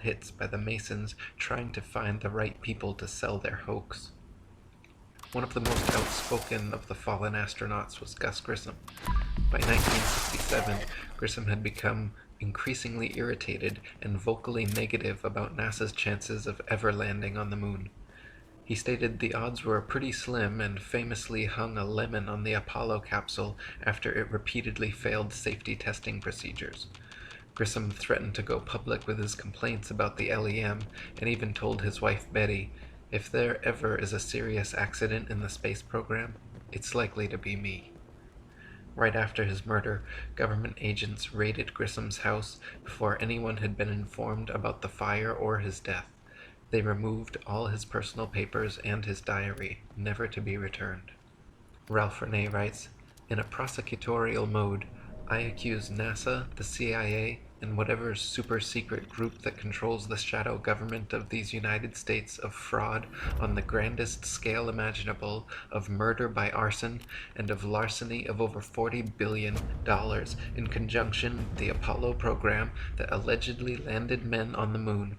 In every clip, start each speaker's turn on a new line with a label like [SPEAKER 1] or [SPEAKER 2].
[SPEAKER 1] hits by the Masons trying to find the right people to sell their hoax. One of the most outspoken of the fallen astronauts was Gus Grissom. By 1967, Grissom had become increasingly irritated and vocally negative about NASA's chances of ever landing on the moon. He stated the odds were pretty slim and famously hung a lemon on the Apollo capsule after it repeatedly failed safety testing procedures. Grissom threatened to go public with his complaints about the LEM and even told his wife Betty, "If there ever is a serious accident in the space program, it's likely to be me." Right after his murder, government agents raided Grissom's house before anyone had been informed about the fire or his death. They removed all his personal papers and his diary, never to be returned. Ralph Renee writes, "In a prosecutorial mode, I accuse NASA, the CIA, and whatever super-secret group that controls the shadow government of these United States of fraud on the grandest scale imaginable, of murder by arson, and of larceny of over $40 billion in conjunction with the Apollo program that allegedly landed men on the moon.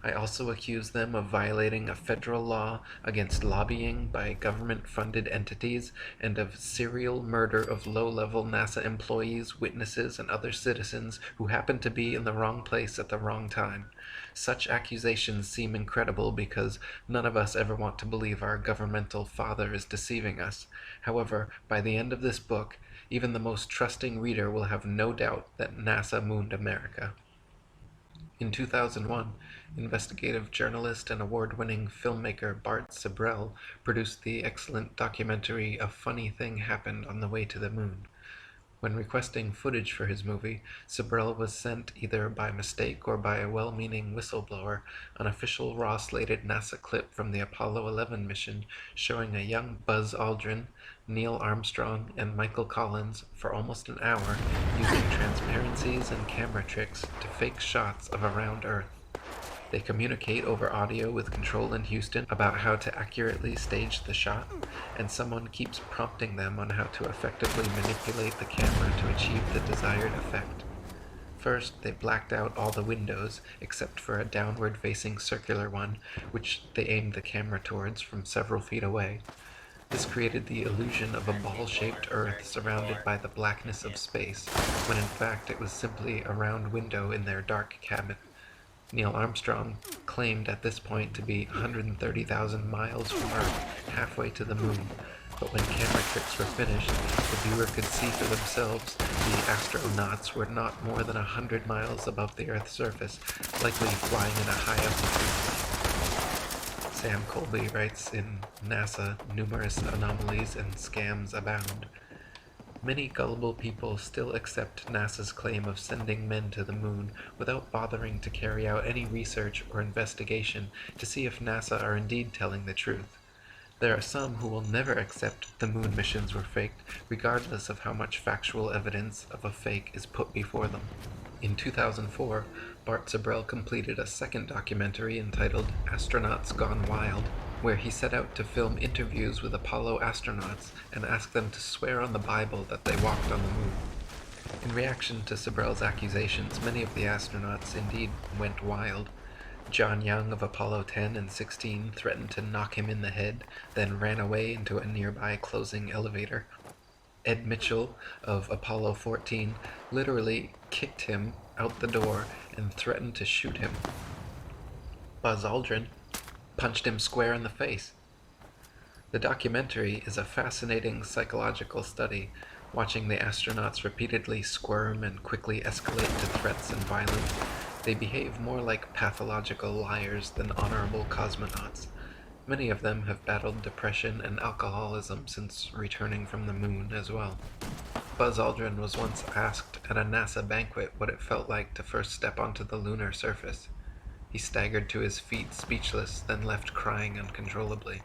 [SPEAKER 1] I also accuse them of violating a federal law against lobbying by government-funded entities and of serial murder of low-level NASA employees, witnesses, and other citizens who happen to be in the wrong place at the wrong time. Such accusations seem incredible because none of us ever want to believe our governmental father is deceiving us. However, by the end of this book, even the most trusting reader will have no doubt that NASA mooned America." In 2001, investigative journalist and award-winning filmmaker Bart Sibrel produced the excellent documentary A Funny Thing Happened on the Way to the Moon. When requesting footage for his movie, Sibrel was sent, either by mistake or by a well-meaning whistleblower, an official raw-slated NASA clip from the Apollo 11 mission showing a young Buzz Aldrin, Neil Armstrong, and Michael Collins for almost an hour using transparencies and camera tricks to fake shots of a round Earth. They communicate over audio with Control in Houston about how to accurately stage the shot, and someone keeps prompting them on how to effectively manipulate the camera to achieve the desired effect. First, they blacked out all the windows, except for a downward-facing circular one, which they aimed the camera towards from several feet away. This created the illusion of a ball-shaped Earth surrounded by the blackness of space, when in fact it was simply a round window in their dark cabin. Neil Armstrong claimed at this point to be 130,000 miles from Earth, halfway to the moon, but when camera tricks were finished, the viewer could see for themselves the astronauts were not more than 100 miles above the Earth's surface, likely flying in a high altitude. Sam Colby writes in NASA, "Numerous anomalies and scams abound." Many gullible people still accept NASA's claim of sending men to the moon without bothering to carry out any research or investigation to see if NASA are indeed telling the truth. There are some who will never accept the moon missions were faked, regardless of how much factual evidence of a fake is put before them. In 2004, Bart Sibrel completed a second documentary entitled Astronauts Gone Wild, where he set out to film interviews with Apollo astronauts and ask them to swear on the Bible that they walked on the moon. In reaction to Sibrel's accusations, many of the astronauts indeed went wild. John Young of Apollo 10 and 16 threatened to knock him in the head, then ran away into a nearby closing elevator. Ed Mitchell of Apollo 14 literally kicked him out the door and threatened to shoot him. Buzz Aldrin punched him square in the face. The documentary is a fascinating psychological study, watching the astronauts repeatedly squirm and quickly escalate to threats and violence. They behave more like pathological liars than honorable cosmonauts. Many of them have battled depression and alcoholism since returning from the moon as well. Buzz Aldrin was once asked at a NASA banquet what it felt like to first step onto the lunar surface. He staggered to his feet speechless, then left crying uncontrollably.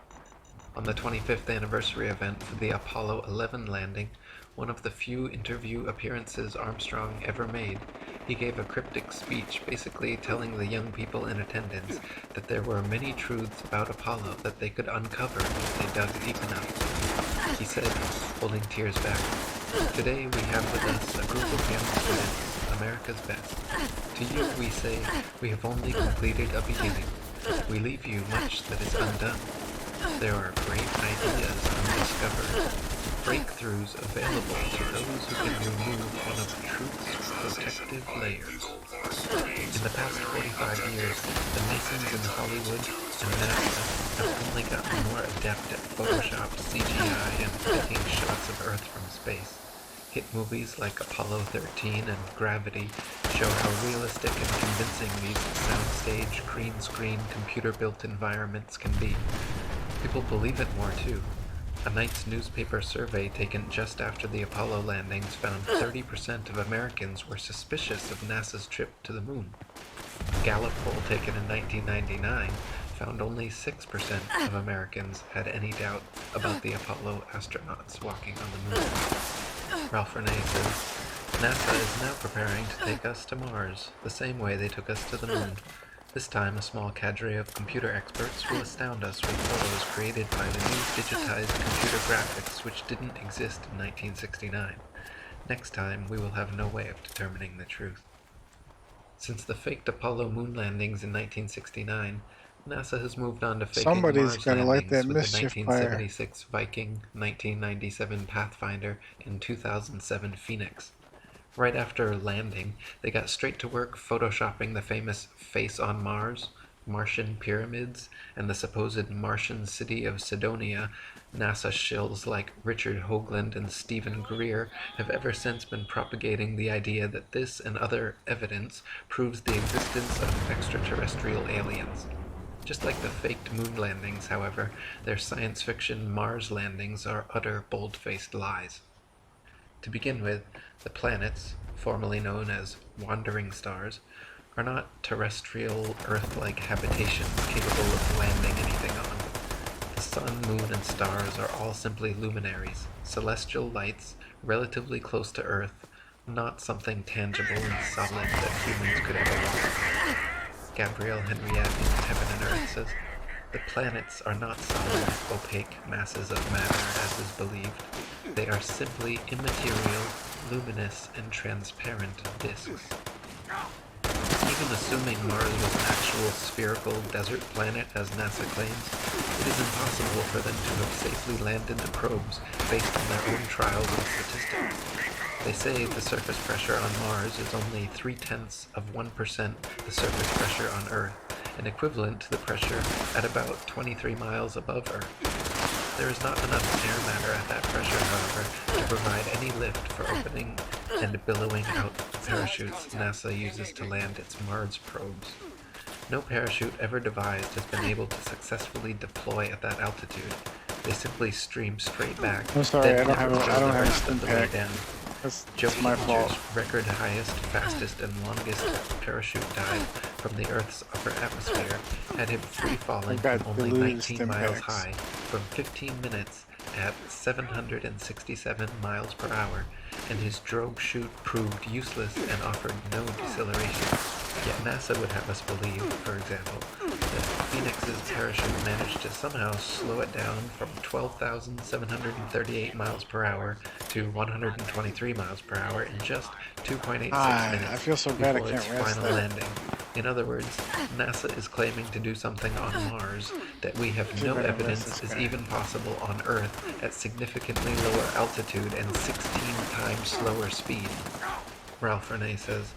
[SPEAKER 1] On the 25th anniversary event for the Apollo 11 landing, one of the few interview appearances Armstrong ever made, he gave a cryptic speech basically telling the young people in attendance that there were many truths about Apollo that they could uncover if they dug deep enough. He said, holding tears back, "Today we have with us a group of young students, America's best. To you we say, we have only completed a beginning. We leave you much that is undone. There are great ideas undiscovered, breakthroughs available to those who can remove one of truth's protective layers. In the past 45 years, the Masons in Hollywood and NASA have only gotten more adept at Photoshop, CGI, and faking shots of Earth from space. Hit movies like Apollo 13 and Gravity show how realistic and convincing these soundstage, green screen, computer-built environments can be. People believe it more too. A Knight's newspaper survey taken just after the Apollo landings found 30% of Americans were suspicious of NASA's trip to the moon. A Gallup poll taken in 1999 found only 6% of Americans had any doubt about the Apollo astronauts walking on the moon. Ralph Renee says, NASA is now preparing to take us to Mars, the same way they took us to the moon. This time, a small cadre of computer experts will astound us with photos created by the new digitized computer graphics which didn't exist in 1969. Next time, we will have no way of determining the truth. Since the faked Apollo moon landings in 1969, NASA has moved on to faking
[SPEAKER 2] Somebody's
[SPEAKER 1] Mars
[SPEAKER 2] gotta light
[SPEAKER 1] landings
[SPEAKER 2] that
[SPEAKER 1] with the
[SPEAKER 2] Meshify.
[SPEAKER 1] 1976 Viking, 1997 Pathfinder, and 2007 Phoenix. Right after landing, they got straight to work photoshopping the famous face on Mars, Martian pyramids, and the supposed Martian city of Sidonia. NASA shills like Richard Hoagland and Stephen Greer have ever since been propagating the idea that this and other evidence proves the existence of extraterrestrial aliens. Just like the faked moon landings, however, their science fiction Mars landings are utter bold-faced lies. To begin with, the planets, formerly known as wandering stars, are not terrestrial, Earth-like habitations capable of landing anything on. The sun, moon, and stars are all simply luminaries, celestial lights, relatively close to Earth, not something tangible and solid that humans could ever walk. Gabrielle Henriette in Heaven and Earth says, the planets are not solid, opaque masses of matter as is believed. They are simply immaterial, luminous, and transparent disks. Even assuming Mars was an actual spherical desert planet as NASA claims, it is impossible for them to have safely landed the probes based on their own trials and statistics. They say the surface pressure on Mars is only 0.3% the surface pressure on Earth, and equivalent to the pressure at about 23 miles above Earth. There is not enough air matter at that pressure, however, to provide any lift for opening and billowing out the parachutes NASA uses to land its Mars probes. No parachute ever devised has been able to successfully deploy at that altitude. They simply stream straight back.
[SPEAKER 2] I'm sorry, I don't
[SPEAKER 1] never
[SPEAKER 2] have
[SPEAKER 1] go the
[SPEAKER 2] a
[SPEAKER 1] rest of the way
[SPEAKER 2] impact.
[SPEAKER 1] down. Joe
[SPEAKER 2] That's my fault.
[SPEAKER 1] Peter's record highest, fastest, and longest parachute dive from the Earth's upper atmosphere had him free-falling from only 19 miles high for 15 minutes at 767 miles per hour, and his drogue chute proved useless and offered no deceleration. Yet NASA would have us believe, for example, that Phoenix's parachute managed to somehow slow it down from 12,738 miles per hour to 123 miles per hour in just 2.86 minutes
[SPEAKER 2] I feel so bad I
[SPEAKER 1] before
[SPEAKER 2] can't
[SPEAKER 1] its
[SPEAKER 2] rest
[SPEAKER 1] final
[SPEAKER 2] that.
[SPEAKER 1] landing. In other words, NASA is claiming to do something on Mars that we have no evidence is even possible on Earth at significantly lower altitude and 16 times slower speed. Ralph Renee says,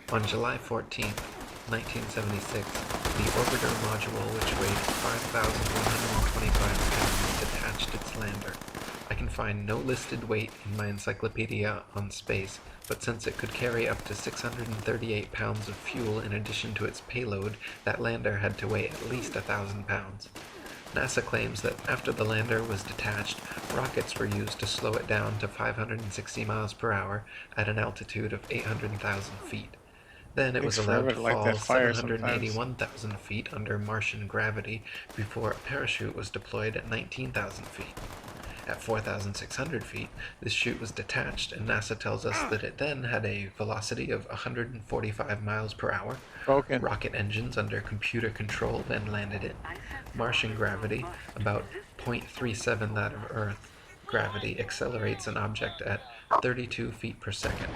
[SPEAKER 1] on July 14th, 1976, the orbiter module, which weighed 5,125 pounds, detached its lander. I can find no listed weight in my encyclopedia on space, but since it could carry up to 638 pounds of fuel in addition to its payload, that lander had to weigh at least 1,000 pounds. NASA claims that after the lander was detached, rockets were used to slow it down to 560 miles per hour at an altitude of 800,000 feet. Then it was allowed to fall 781,000 feet under Martian gravity before a parachute was deployed at 19,000 feet. At 4,600 feet, this chute was detached, and NASA tells us that it then had a velocity of 145 miles per hour. Rocket engines under computer control then landed it. Martian gravity, about 0.37 that of Earth gravity, accelerates an object at 32 feet per second.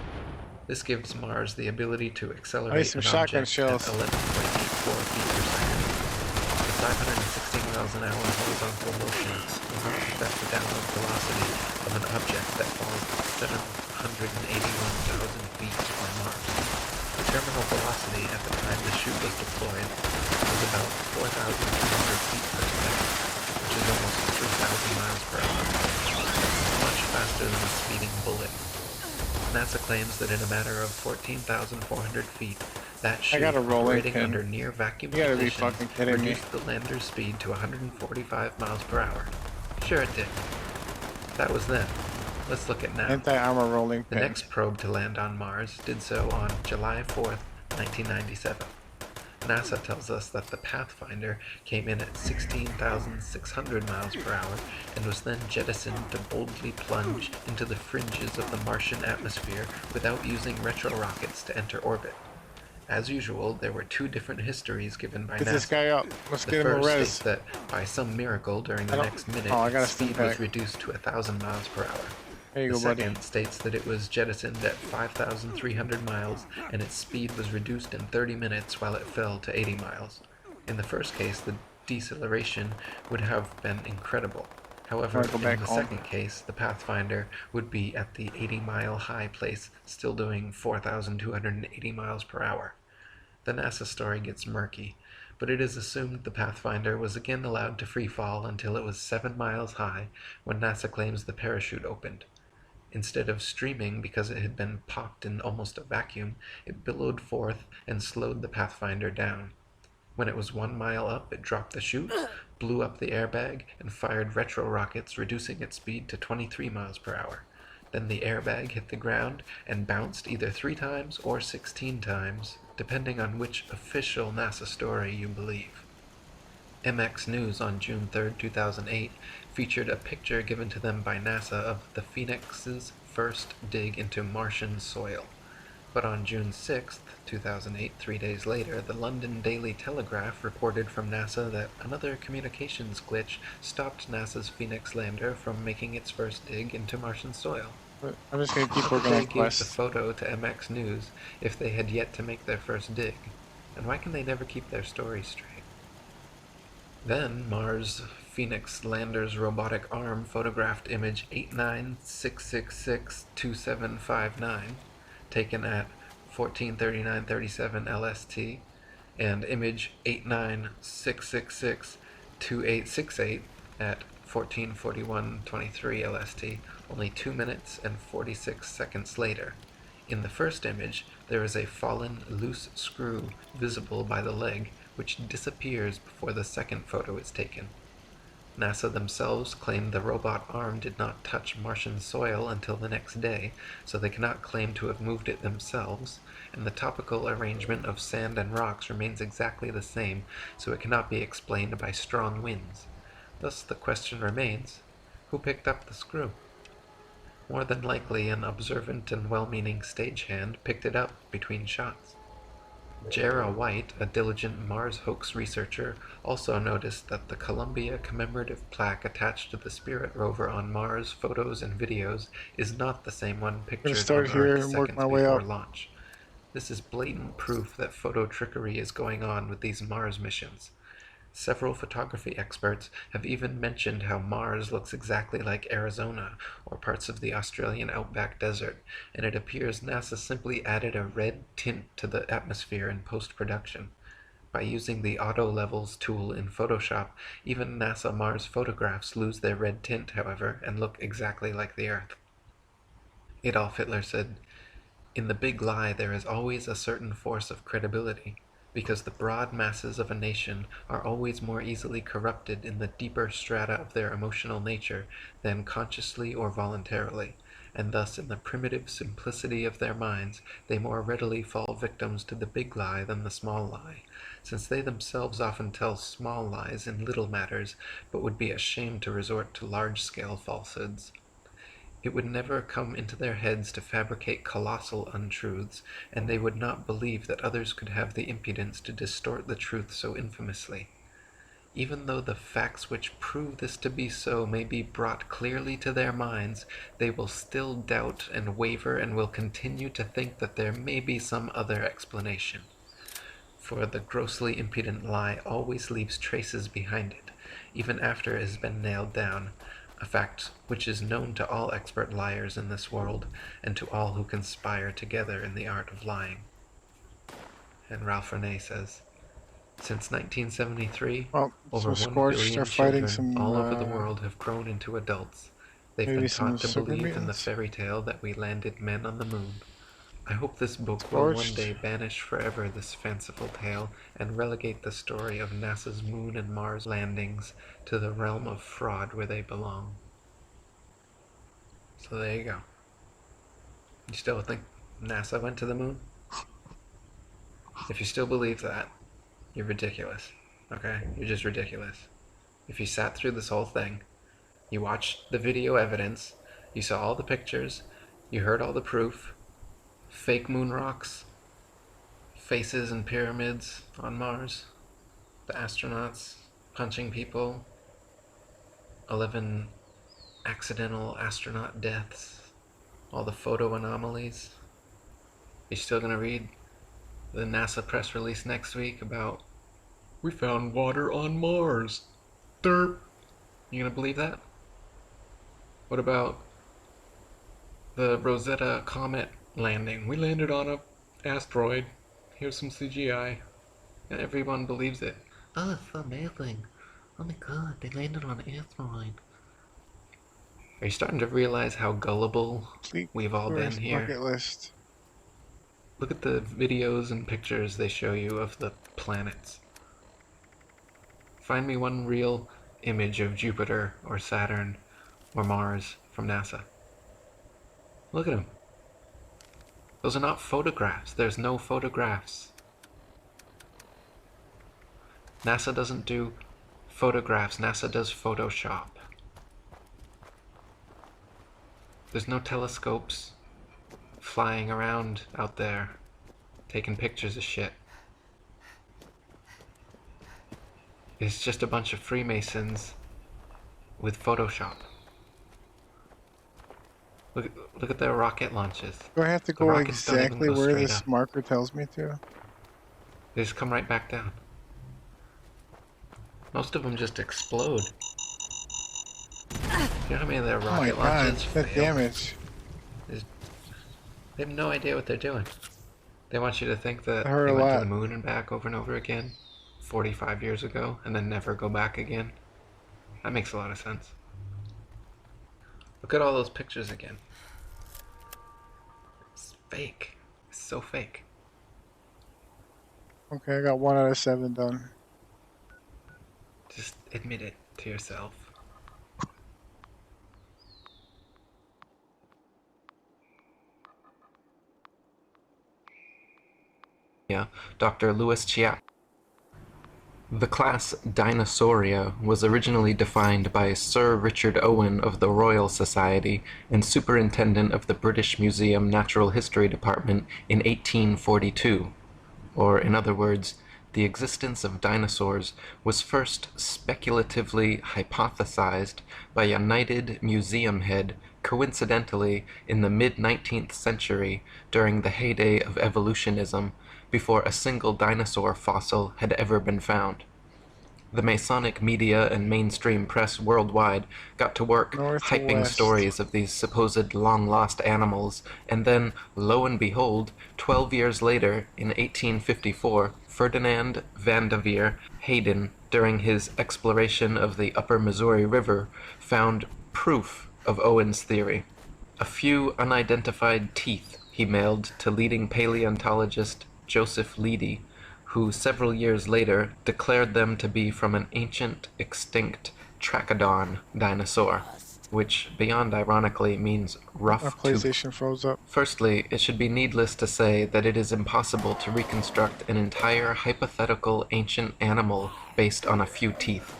[SPEAKER 1] This gives Mars the ability to
[SPEAKER 2] I need
[SPEAKER 1] accelerate
[SPEAKER 2] some
[SPEAKER 1] an
[SPEAKER 2] shotgun
[SPEAKER 1] object
[SPEAKER 2] shells.
[SPEAKER 1] at 11.84 feet per second. The 560 miles an hour horizontal motion will not affect the downward velocity of an object that falls 781,000 feet on Mars. The terminal velocity at the time the chute was deployed was about 4,200 feet per second, which is almost 3,000 miles per hour. Much faster than a speeding bullet. NASA claims that in a matter of 14,400 feet, that chute, operating under near vacuum conditions, reduced the lander's speed to 145 miles per hour. Sure it did. That was then. Let's look at now.
[SPEAKER 2] Anti-armor rolling pin.
[SPEAKER 1] The next probe to land on Mars did so on July 4th, 1997. NASA tells us that the Pathfinder came in at 16,600 miles per hour and was then jettisoned to boldly plunge into the fringes of the Martian atmosphere without using retro-rockets to enter orbit. As usual, there were two different histories given by NASA.
[SPEAKER 2] Get this guy up. Let's get him a res.
[SPEAKER 1] The first states that by some miracle during the next minute, its speed was reduced to 1,000 miles per hour. The second states that it was jettisoned at 5,300 miles and its speed was reduced in 30 minutes while it fell to 80 miles. In the first case, the deceleration would have been incredible. However, in the second case, the Pathfinder would be at the 80-mile high place, still doing 4,280 miles per hour. The NASA story gets murky, but it is assumed the Pathfinder was again allowed to free fall until it was 7 miles high when NASA claims the parachute opened. Instead of streaming because it had been popped in almost a vacuum, it billowed forth and slowed the Pathfinder down. When it was 1 mile up, it dropped the chute, blew up the airbag, and fired retro rockets, reducing its speed to 23 miles per hour. Then the airbag hit the ground and bounced either 3 times or 16 times, depending on which official NASA story you believe. MX News on June 3, 2008, featured a picture given to them by NASA of the Phoenix's first dig into Martian soil. But on June 6, 2008, 3 days later, the London Daily Telegraph reported from NASA that another communications glitch stopped NASA's Phoenix lander from making its first dig into Martian soil.
[SPEAKER 2] I'm just going to keep working on quests.
[SPEAKER 1] They gave the photo to MX News if they had yet to make their first dig. And why can they never keep their story straight? Then, Mars Phoenix lander's robotic arm photographed image 896662759, taken at 143937 LST, and image 896662868 at 144123 LST, only 2 minutes and 46 seconds later. In the first image, there is a fallen loose screw visible by the leg, which disappears before the second photo is taken. NASA themselves claim the robot arm did not touch Martian soil until the next day, so they cannot claim to have moved it themselves, and the topical arrangement of sand and rocks remains exactly the same, so it cannot be explained by strong winds. Thus the question remains, who picked up the screw? More than likely an observant and well-meaning stagehand picked it up between shots. Jera White, a diligent Mars hoax researcher, also noticed that the Columbia commemorative plaque attached to the Spirit rover on Mars photos and videos is not the same one pictured on Earth seconds before launch. This is blatant proof that photo trickery is going on with these Mars missions. Several photography experts have even mentioned how Mars looks exactly like Arizona or parts of the Australian outback desert, and it appears NASA simply added a red tint to the atmosphere in post-production. By using the Auto Levels tool in Photoshop, even NASA Mars photographs lose their red tint, however, and look exactly like the Earth. Adolf Hitler said, "In the big lie there is always a certain force of credibility, because the broad masses of a nation are always more easily corrupted in the deeper strata of their emotional nature than consciously or voluntarily, and thus in the primitive simplicity of their minds they more readily fall victims to the big lie than the small lie, since they themselves often tell small lies in little matters, but would be ashamed to resort to large-scale falsehoods. It would never come into their heads to fabricate colossal untruths, and they would not believe that others could have the impudence to distort the truth so infamously. Even though the facts which prove this to be so may be brought clearly to their minds, they will still doubt and waver and will continue to think that there may be some other explanation. For the grossly impudent lie always leaves traces behind it, even after it has been nailed down, a fact which is known to all expert liars in this world, and to all who conspire together in the art of lying. And Ralph Renee says, since 1973,
[SPEAKER 2] Well,
[SPEAKER 1] over
[SPEAKER 2] some
[SPEAKER 1] 1
[SPEAKER 2] scorched
[SPEAKER 1] billion
[SPEAKER 2] are fighting
[SPEAKER 1] children
[SPEAKER 2] some,
[SPEAKER 1] all over the world have grown into adults. They've
[SPEAKER 2] maybe
[SPEAKER 1] been
[SPEAKER 2] some
[SPEAKER 1] taught to
[SPEAKER 2] super
[SPEAKER 1] believe in the
[SPEAKER 2] mutants.
[SPEAKER 1] fairy tale that we landed men on the moon. I hope this book will one
[SPEAKER 2] Scorched.
[SPEAKER 1] day banish forever this fanciful tale and relegate the story of NASA's moon and Mars landings to the realm of fraud where they belong. So there you go. You still think NASA went to the moon? If you still believe that, you're ridiculous. Okay? You're just ridiculous. If you sat through this whole thing, you watched the video evidence, you saw all the pictures, you heard all the proof, fake moon rocks, faces and pyramids on Mars, the astronauts punching people, 11 accidental astronaut deaths, all the photo anomalies. You're still gonna read the NASA press release next week about, we found water on Mars. Derp. You gonna believe that? What about the Rosetta Comet landing? We landed on a asteroid. Here's some CGI. And everyone believes it. Oh, it's so amazing. Oh my god, they landed on an asteroid. Are you starting to realize how gullible we've all been here?
[SPEAKER 2] Bucket list.
[SPEAKER 1] Look at the videos and pictures they show you of the planets. Find me one real image of Jupiter or Saturn or Mars from NASA. Look at them. Those are not photographs. There's no photographs. NASA doesn't do photographs. NASA does Photoshop. There's no telescopes flying around out there taking pictures of shit. It's just a bunch of Freemasons with Photoshop. Look at their rocket launches.
[SPEAKER 2] Do I have to go exactly where this marker tells me to?
[SPEAKER 1] They just come right back down. Most of them just explode. You know how many of their rocket launches fail?
[SPEAKER 2] That damage.
[SPEAKER 1] They have no idea what they're doing. They want you to think that they went to the moon and back over and over again 45 years ago and then never go back again. That makes a lot of sense. Look at all those pictures again. It's fake. It's so fake.
[SPEAKER 2] Okay, I got 1 out of 7 done.
[SPEAKER 1] Just admit it to yourself. Yeah, Dr. Louis Chiap. The class Dinosauria was originally defined by Sir Richard Owen of the Royal Society and Superintendent of the British Museum Natural History Department in 1842. Or, in other words, the existence of dinosaurs was first speculatively hypothesized by a knighted museum head coincidentally in the mid-19th century during the heyday of evolutionism, before a single dinosaur fossil had ever been found. The Masonic media and mainstream press worldwide got to work hyping stories of these supposed long-lost animals, and then, lo and behold, 12 years later, in 1854, Ferdinand Vanderveer Hayden, during his exploration of the upper Missouri River, found proof of Owen's theory. A few unidentified teeth he mailed to leading paleontologist Joseph Leidy, who several years later declared them to be from an ancient, extinct Trachodon dinosaur, which, beyond ironically, means rough tooth.
[SPEAKER 2] My PlayStation froze up.
[SPEAKER 1] Firstly, it should be needless to say that it is impossible to reconstruct an entire hypothetical ancient animal based on a few teeth.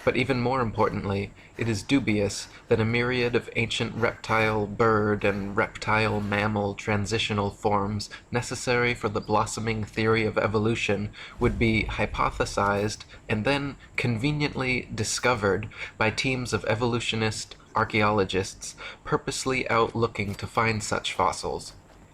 [SPEAKER 1] But even more importantly, it is dubious that a myriad of ancient reptile, bird, and reptile mammal transitional forms necessary for the blossoming theory of evolution would be hypothesized and then conveniently discovered by teams of evolutionist archaeologists purposely out looking to find such fossils.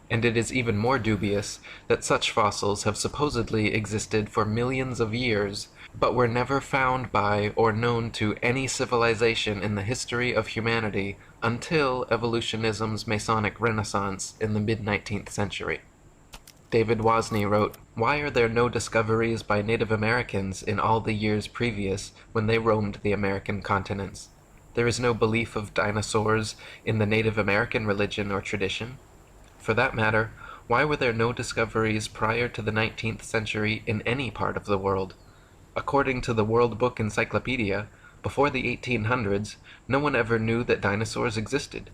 [SPEAKER 1] And it is even more dubious that such fossils have supposedly existed for millions of years, but were never found by or known to any civilization in the history of humanity until evolutionism's Masonic Renaissance in the mid-19th century. David Wozni wrote, "Why are there no discoveries by Native Americans in all the years previous when they roamed the American continents? There is no belief of dinosaurs in the Native American religion or tradition. For that matter, why were there no discoveries prior to the 19th century in any part of the world? According to the World Book Encyclopedia, before the 1800s, no one ever knew that dinosaurs existed.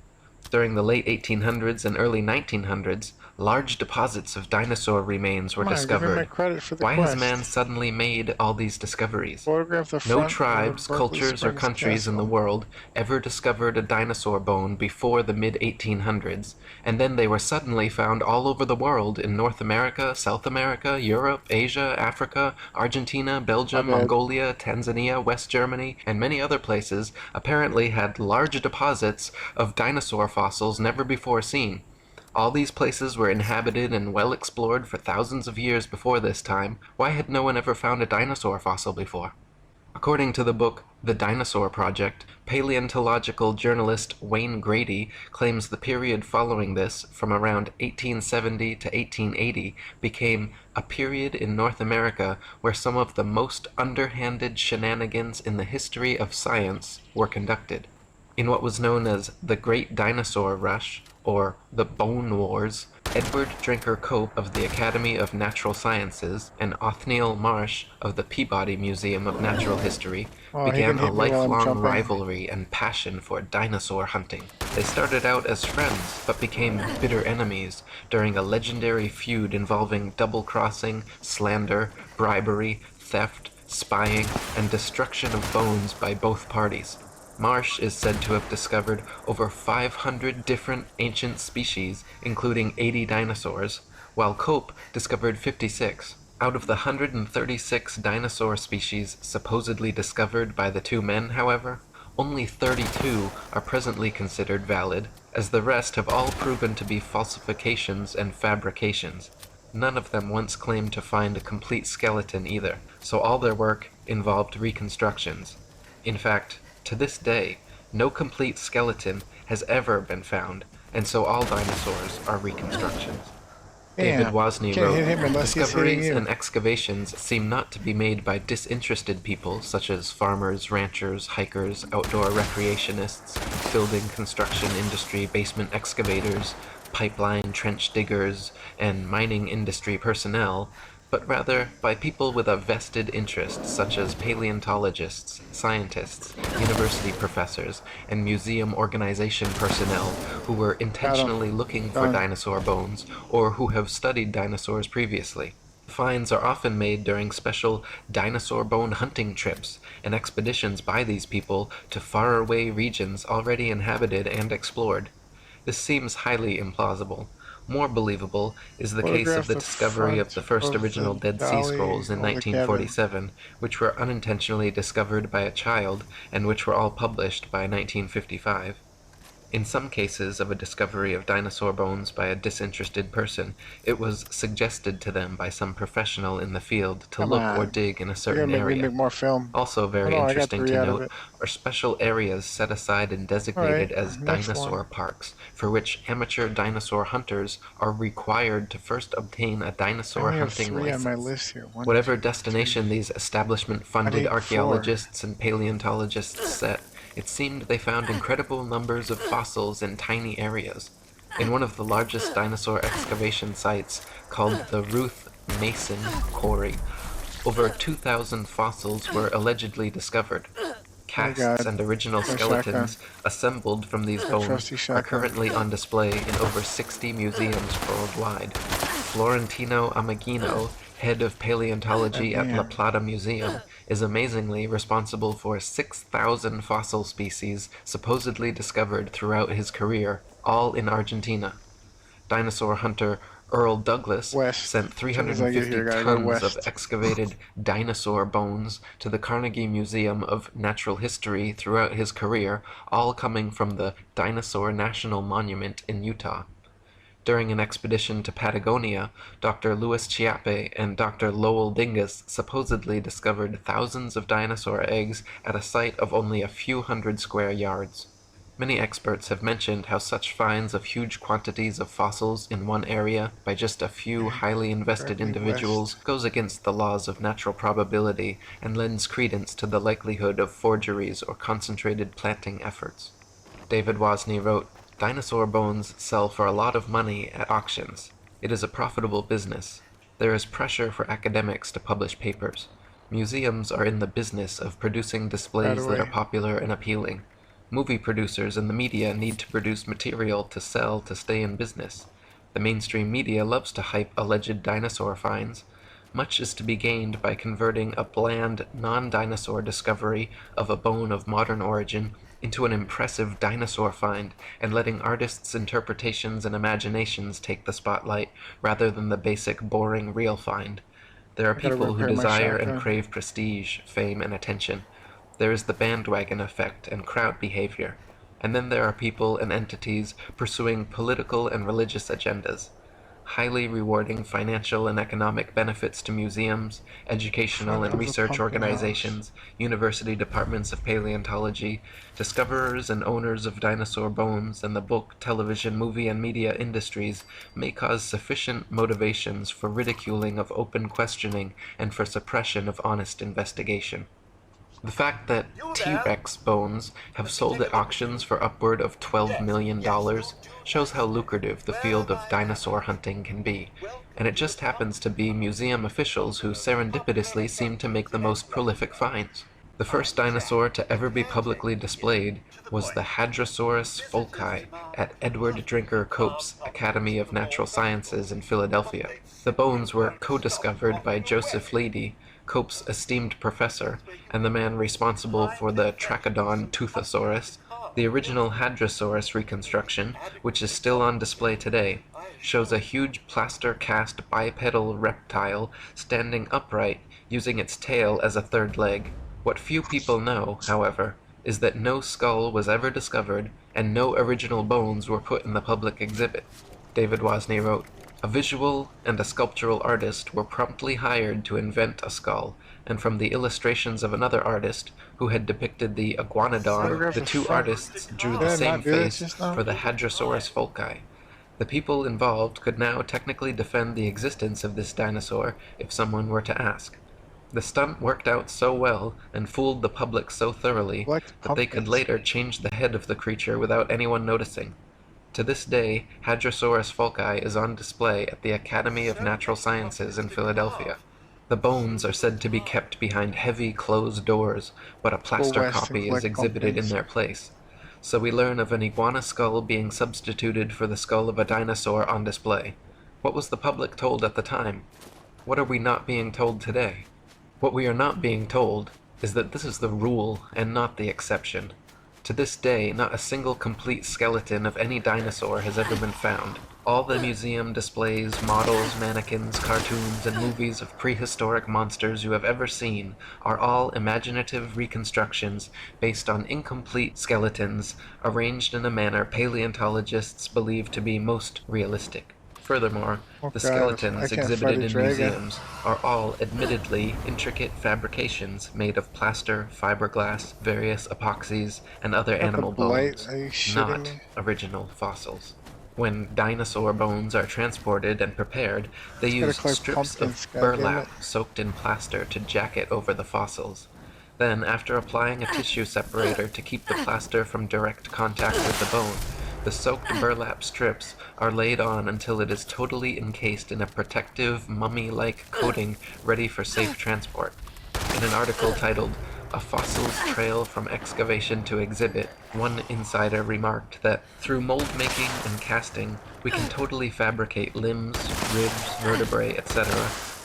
[SPEAKER 1] During the late 1800s and early 1900s, large deposits of dinosaur remains were discovered. Why has man suddenly made all these discoveries? No tribes, cultures, or countries in the world ever discovered a dinosaur bone before the mid-1800s, and then they were suddenly found all over the world in North America, South America, Europe, Asia, Africa, Argentina, Belgium, Mongolia, Tanzania, West Germany, and many other places apparently had large deposits of dinosaur fossils never before seen. All these places were inhabited and well explored for thousands of years before this time. Why had no one ever found a dinosaur fossil before?" According to the book The Dinosaur Project, paleontological journalist Wayne Grady claims the period following this, from around 1870 to 1880, became a period in North America where some of the most underhanded shenanigans in the history of science were conducted. In what was known as the Great Dinosaur Rush, or the Bone Wars, Edward Drinker Cope of the Academy of Natural Sciences and Othniel Marsh of the Peabody Museum of Natural History began a lifelong rivalry and passion for dinosaur hunting. They started out as friends, but became bitter enemies during a legendary feud involving double-crossing, slander, bribery, theft, spying, and destruction of bones by both parties. Marsh is said to have discovered over 500 different ancient species, including 80 dinosaurs, while Cope discovered 56. Out of the 136 dinosaur species supposedly discovered by the two men, however, only 32 are presently considered valid, as the rest have all proven to be falsifications and fabrications. None of them once claimed to find a complete skeleton either, so all their work involved reconstructions. In fact, to this day, no complete skeleton has ever been found, and so all dinosaurs are reconstructions. David Wozni wrote, "Discoveries and excavations seem not to be made by disinterested people such as farmers, ranchers, hikers, outdoor recreationists, building construction industry basement excavators, pipeline trench diggers, and mining industry personnel, but rather by people with a vested interest such as paleontologists, scientists, university professors, and museum organization personnel who were intentionally looking for dinosaur bones or who have studied dinosaurs previously. Finds are often made during special dinosaur bone hunting trips and expeditions by these people to faraway regions already inhabited and explored. This seems highly implausible. More believable is the case of the discovery of the first original Dead Sea Scrolls in 1947, which were unintentionally discovered by a child and which were all published by 1955. In some cases of a discovery of dinosaur bones by a disinterested person, it was suggested to them by some professional in the field to look or dig in a certain area. Also very interesting to note are special areas set aside and designated as dinosaur parks, for which amateur dinosaur hunters are required to first obtain a dinosaur hunting license. Whatever destination these establishment-funded archaeologists and paleontologists set, it seemed they found incredible numbers of fossils in tiny areas. In one of the largest dinosaur excavation sites, called the Ruth Mason Quarry, over 2,000 fossils were allegedly discovered. Casts and original skeletons assembled from these bones are currently on display in over 60 museums worldwide. Florentino Amagino head of paleontology at La
[SPEAKER 2] Damn.
[SPEAKER 1] Plata Museum, is amazingly responsible for 6,000 fossil species supposedly discovered throughout his career, all in Argentina. Dinosaur hunter Earl Douglas
[SPEAKER 2] West.
[SPEAKER 1] sent
[SPEAKER 2] As soon as I get
[SPEAKER 1] 350
[SPEAKER 2] here, gotta go
[SPEAKER 1] tons of
[SPEAKER 2] west.
[SPEAKER 1] excavated dinosaur bones to the Carnegie Museum of Natural History throughout his career, all coming from the Dinosaur National Monument in Utah. During an expedition to Patagonia, Dr. Louis Chiappe and Dr. Lowell Dingus supposedly discovered thousands of dinosaur eggs at a site of only a few hundred square yards. Many experts have mentioned how such finds of huge quantities of fossils in one area by just a few highly invested
[SPEAKER 2] Directly
[SPEAKER 1] individuals
[SPEAKER 2] west.
[SPEAKER 1] goes against the laws of natural probability and lends credence to the likelihood of forgeries or concentrated planting efforts. David Wozni wrote, "Dinosaur bones sell for a lot of money at auctions. It is a profitable business. There is pressure for academics to publish papers. Museums are in the business of producing displays that are popular and appealing. Movie producers and the media need to produce material to sell to stay in business. The mainstream media loves to hype alleged dinosaur finds. Much is to be gained by converting a bland, non-dinosaur discovery of a bone of modern origin into an impressive dinosaur find, and letting artists' interpretations and imaginations take the spotlight rather than the basic, boring, real find. There are
[SPEAKER 2] I gotta
[SPEAKER 1] people who
[SPEAKER 2] repair my
[SPEAKER 1] desire and
[SPEAKER 2] shotgun.
[SPEAKER 1] crave prestige, fame, and attention. There is the bandwagon effect and crowd behavior. And then there are people and entities pursuing political and religious agendas. Highly rewarding financial and economic benefits to museums, educational
[SPEAKER 2] Front
[SPEAKER 1] and
[SPEAKER 2] of the
[SPEAKER 1] research
[SPEAKER 2] pumpkin house.
[SPEAKER 1] organizations, university departments of paleontology, discoverers and owners of dinosaur bones, and the book, television, movie, and media industries may cause sufficient motivations for ridiculing of open questioning and for suppression of honest investigation. The fact that T-Rex bones have sold at auctions for upward of $12 million shows how lucrative the field of dinosaur hunting can be, and it just happens to be museum officials who serendipitously seem to make the most prolific finds. The first dinosaur to ever be publicly displayed was the Hadrosaurus folci at Edward Drinker Cope's Academy of Natural Sciences in Philadelphia. The bones were co-discovered by Joseph Leidy, Cope's esteemed professor, and the man responsible for the Trachodon Toothosaurus. The original Hadrosaurus reconstruction, which is still on display today, shows a huge plaster cast bipedal reptile standing upright using its tail as a third leg. What few people know, however, is that no skull was ever discovered and no original bones were put in the public exhibit. David Wozni wrote, "A visual and a sculptural artist were promptly hired to invent a skull, and from the illustrations of another artist, who had depicted the iguanodon, the two artists drew the same face for the Hadrosaurus folci. The people involved could now technically defend the existence of this dinosaur if someone were to ask. The stunt worked out so well and fooled the public so thoroughly that they could later change the head of the creature without anyone noticing. To this day, Hadrosaurus folci is on display at the Academy of Natural Sciences in Philadelphia. The bones are said to be kept behind heavy closed doors, but a plaster copy is exhibited in their place. So we learn of an iguana skull being substituted for the skull of a dinosaur on display. What was the public told at the time? What are we not being told today? What we are not being told is that this is the rule and not the exception. To this day, not a single complete skeleton of any dinosaur has ever been found. All the museum displays, models, mannequins, cartoons, and movies of prehistoric monsters you have ever seen are all imaginative reconstructions based on incomplete skeletons arranged in a manner paleontologists believe to be most realistic. Furthermore, the skeletons exhibited in museums are all admittedly intricate fabrications made of plaster, fiberglass, various epoxies, and other animal bones, not original fossils. When dinosaur bones are transported and prepared, they use strips of burlap soaked in plaster to jacket over the fossils. Then, after applying a tissue separator to keep the plaster from direct contact with the bone, the soaked burlap strips are laid on until it is totally encased in a protective, mummy-like coating ready for safe transport. In an article titled, "A Fossil's Trail from Excavation to Exhibit," one insider remarked that, "Through mold making and casting, we can totally fabricate limbs, ribs, vertebrae, etc.,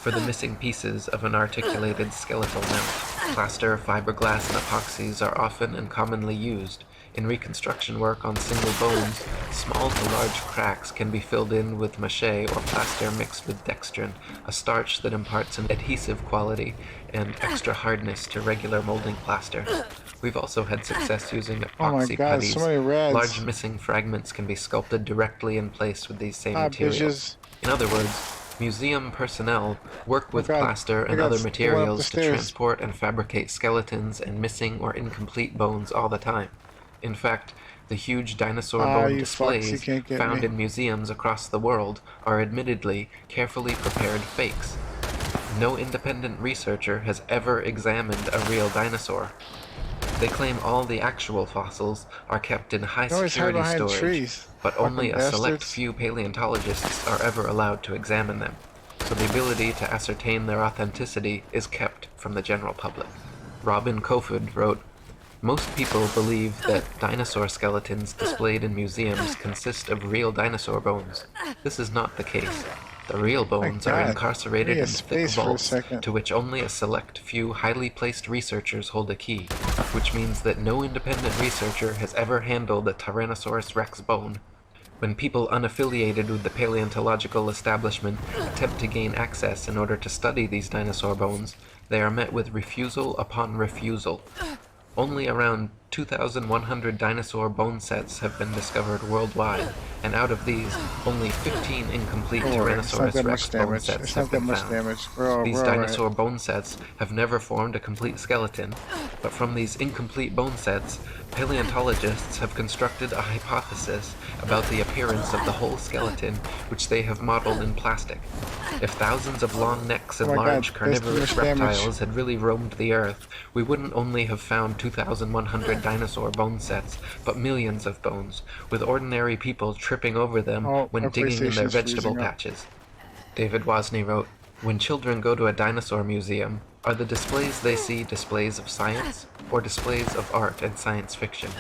[SPEAKER 1] for the missing pieces of an articulated skeletal mount. Plaster, fiberglass, and epoxies are often and commonly used. In reconstruction work on single bones, small to large cracks can be filled in with mache or plaster mixed with dextrin, a starch that imparts an adhesive quality and extra hardness to regular molding plaster. We've also had success using epoxy putties.
[SPEAKER 2] So many reds.
[SPEAKER 1] Large missing fragments can be sculpted directly in place with these same materials. In other words, museum personnel work with plaster and other materials to transport and fabricate skeletons and missing or incomplete bones all the time. In fact, the huge dinosaur bone displays found in museums across the world are admittedly carefully prepared fakes. No independent researcher has ever examined a real dinosaur. They claim all the actual fossils are kept in high-security storage, but only a select few paleontologists are ever allowed to examine them, so the ability to ascertain their authenticity is kept from the general public. Robin Kofod wrote, "Most people believe that dinosaur skeletons displayed in museums consist of real dinosaur bones. This is not the case. The real bones are incarcerated in thick vaults to which only a select few highly placed researchers hold a key, which means that no independent researcher has ever handled a Tyrannosaurus rex bone. When people unaffiliated with the paleontological establishment attempt to gain access in order to study these dinosaur bones, they are met with refusal upon refusal. Only around 2,100 dinosaur bone sets have been discovered worldwide, and out of these, only 15 incomplete Tyrannosaurus rex bone sets have been found. These dinosaur bone sets have never formed a complete skeleton, but from these incomplete bone sets, paleontologists have constructed a hypothesis about the appearance of the whole skeleton, which they have modeled in plastic. If thousands of long necks and large carnivorous reptiles had really roamed the earth, we wouldn't only have found 2,100 dinosaur bone sets, but millions of bones, with ordinary people tripping over them when digging in their vegetable patches." David Wozni wrote, "When children go to a dinosaur museum, are the displays they see displays of science, or displays of art and science fiction?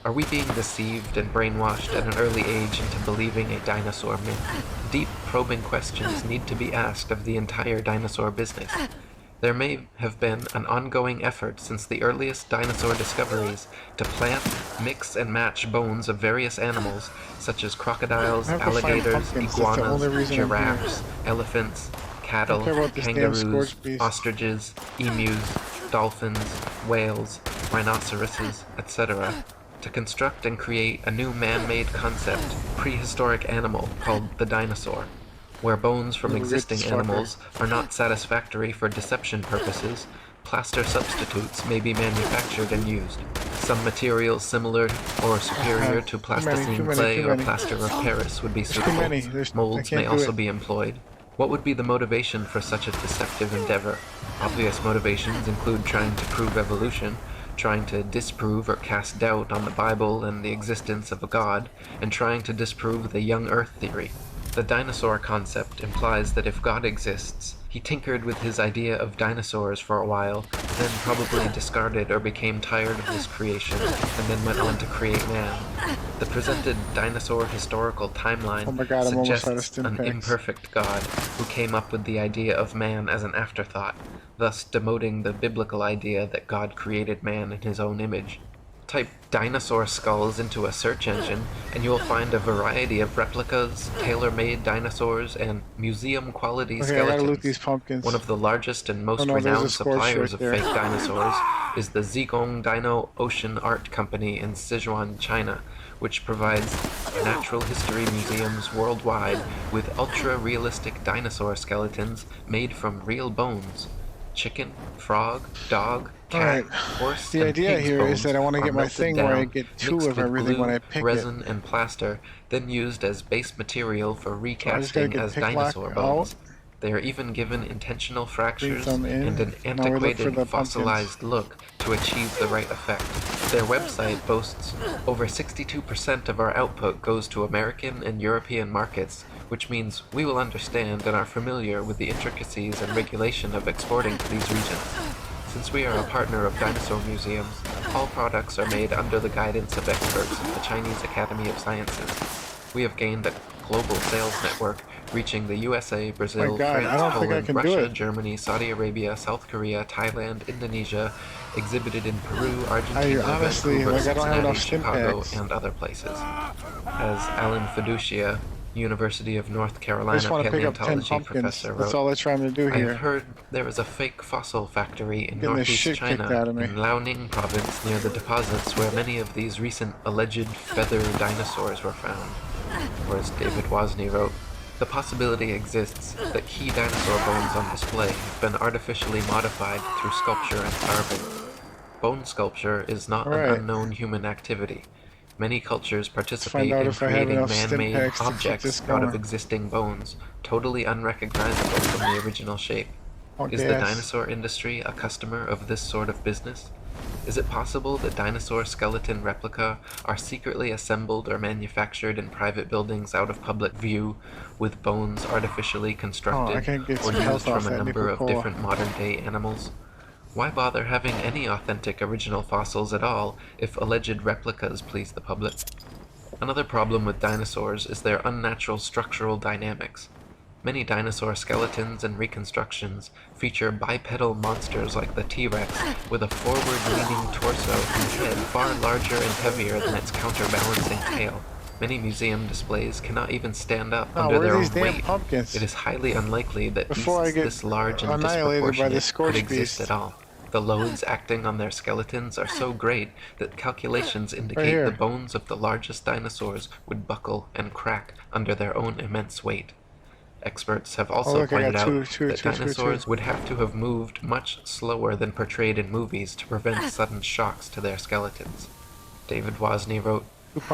[SPEAKER 1] Are we being deceived and brainwashed at an early age into believing a dinosaur myth? Deep, probing questions need to be asked of the entire dinosaur business. There may have been an ongoing effort since the earliest dinosaur discoveries to plant, mix, and match bones of various animals, such as crocodiles, alligators, iguanas, giraffes, elephants, cattle, kangaroos, ostriches, emus, dolphins, whales, rhinoceroses, etc., to construct and create a new man-made concept, prehistoric animal called the dinosaur, where bones from existing animals are not satisfactory for deception purposes. Plaster substitutes may be manufactured and used. Some materials similar or superior to plasticine clay or plaster of Paris would be suitable. Molds may also be employed. What would be the motivation for such a deceptive endeavor? Obvious motivations include trying to prove evolution, trying to disprove or cast doubt on the Bible and the existence of a god, and trying to disprove the young Earth theory. The dinosaur concept implies that if God exists, he tinkered with his idea of dinosaurs for a while, then probably discarded or became tired of his creation, and then went on to create man. The presented dinosaur historical timeline suggests an imperfect God who came up with the idea of man as an afterthought, thus demoting the biblical idea that God created man in his own image. Type dinosaur skulls into a search engine, and you will find a variety of replicas, tailor-made dinosaurs, and museum-quality skeletons. One of the largest and most renowned suppliers of fake dinosaurs is the Zigong Dino Ocean Art Company in Sichuan, China, which provides natural history museums worldwide with ultra-realistic dinosaur skeletons made from real bones. Chicken, frog, dog, cat, horse,
[SPEAKER 2] the idea here is that I want to get my thing where I get two of everything when I pick
[SPEAKER 1] resin and plaster, then used as base material for recasting as dinosaur bones. They are even given intentional fractures and an antiquated, fossilized look to achieve the right effect. Their website boasts over 62% of our output goes to American and European markets, which means we will understand and are familiar with the intricacies and regulation of exporting to these regions. Since we are a partner of dinosaur museums, all products are made under the guidance of experts of the Chinese Academy of Sciences. We have gained a global sales network reaching the USA, Brazil,
[SPEAKER 2] God,
[SPEAKER 1] France, Poland, Russia,
[SPEAKER 2] it.
[SPEAKER 1] Germany, Saudi Arabia, South Korea, Thailand, Indonesia, exhibited in Peru, Argentina,
[SPEAKER 2] honestly,
[SPEAKER 1] Vancouver,
[SPEAKER 2] I don't have
[SPEAKER 1] Cincinnati,
[SPEAKER 2] enough stim
[SPEAKER 1] Chicago,
[SPEAKER 2] packs.
[SPEAKER 1] and other places. As Alan Fiducia, University of North
[SPEAKER 2] I
[SPEAKER 1] Carolina
[SPEAKER 2] just want to pick up 10
[SPEAKER 1] paleontology
[SPEAKER 2] pumpkins.
[SPEAKER 1] professor
[SPEAKER 2] That's
[SPEAKER 1] wrote,
[SPEAKER 2] all they're trying to do
[SPEAKER 1] I have
[SPEAKER 2] here.
[SPEAKER 1] heard there is a fake fossil factory in
[SPEAKER 2] Getting this
[SPEAKER 1] northeast
[SPEAKER 2] shit kicked
[SPEAKER 1] China,
[SPEAKER 2] out of me.
[SPEAKER 1] in Liaoning province near the deposits where many of these recent alleged feather dinosaurs were found. Or as David Wozni wrote, the possibility exists that key dinosaur bones on display have been artificially modified through sculpture and carving. Bone sculpture is not an unknown human activity. Many cultures participate in creating man-made objects out of existing bones, totally unrecognizable from the original shape. Is the dinosaur industry a customer of this sort of business? Is it possible that dinosaur skeleton replica are secretly assembled or manufactured in private buildings out of public view, with bones artificially constructed or used from a number of different modern-day animals? Why bother having any authentic original fossils at all if alleged replicas please the public? Another problem with dinosaurs is their unnatural structural dynamics. Many dinosaur skeletons and reconstructions feature bipedal monsters like the T-Rex with a forward-leaning torso and head far larger and heavier than its counterbalancing tail. Many museum displays cannot even stand up under their own weight. It is highly unlikely that beasts this large and disproportionate could exist at all. The loads acting on their skeletons are so great that calculations indicate the bones of the largest dinosaurs would buckle and crack under their own immense weight. Experts have also pointed out that dinosaurs would have to have moved much slower than portrayed in movies to prevent sudden shocks to their skeletons. David Wozni wrote,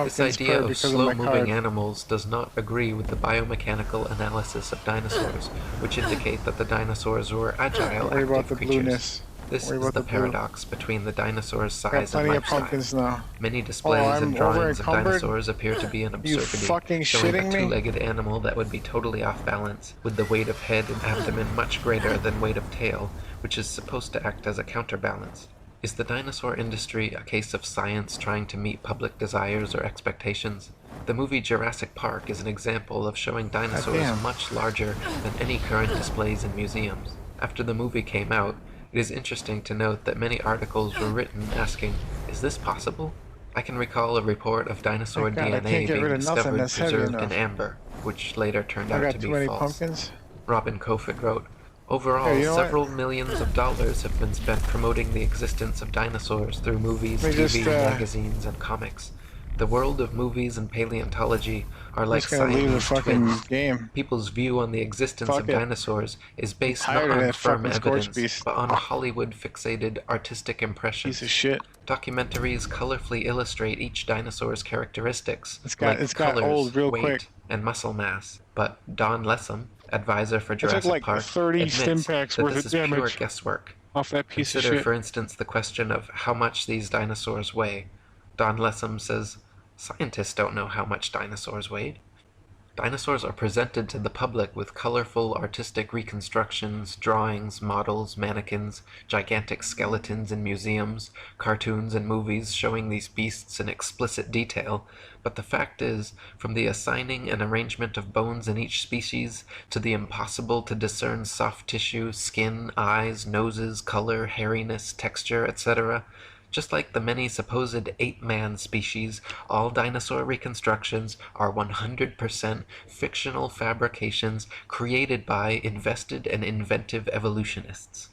[SPEAKER 1] this idea of slow-moving animals does not agree with the biomechanical analysis of dinosaurs, which indicate that the dinosaurs were agile, active creatures. This is the paradox between the dinosaur's size and life size. Many displays and drawings of dinosaurs appear to be an absurdity, showing a two-legged animal that would be totally off balance, with the weight of head and abdomen much greater than weight of tail, which is supposed to act as a counterbalance. Is the dinosaur industry a case of science trying to meet public desires or expectations? The movie Jurassic Park is an example of showing dinosaurs much larger than any current displays in museums. After the movie came out, it is interesting to note that many articles were written asking, is this possible? I can recall a report of dinosaur DNA being discovered preserved in amber, which later turned out to be false. Robin Kofod wrote, overall, several millions of dollars have been spent promoting the existence of dinosaurs through movies, TV, magazines, and comics. The world of movies and paleontology are like Siamese twins. People's view on the existence of dinosaurs is based not on firm evidence, but on Hollywood-fixated artistic impressions. Documentaries colorfully illustrate each dinosaur's characteristics, like colors, weight, and muscle mass. But Don Lessam, advisor for Jurassic Park, admits that this is pure guesswork. Consider, for instance, the question of how much these dinosaurs weigh. Don Lessam says, scientists don't know how much dinosaurs weighed. Dinosaurs are presented to the public with colorful artistic reconstructions, drawings, models, mannequins, gigantic skeletons in museums, cartoons and movies showing these beasts in explicit detail, but the fact is, from the assigning and arrangement of bones in each species, to the impossible to discern soft tissue, skin, eyes, noses, color, hairiness, texture, etc., just like the many supposed ape-man species, all dinosaur reconstructions are 100% fictional fabrications created by invested and inventive evolutionists.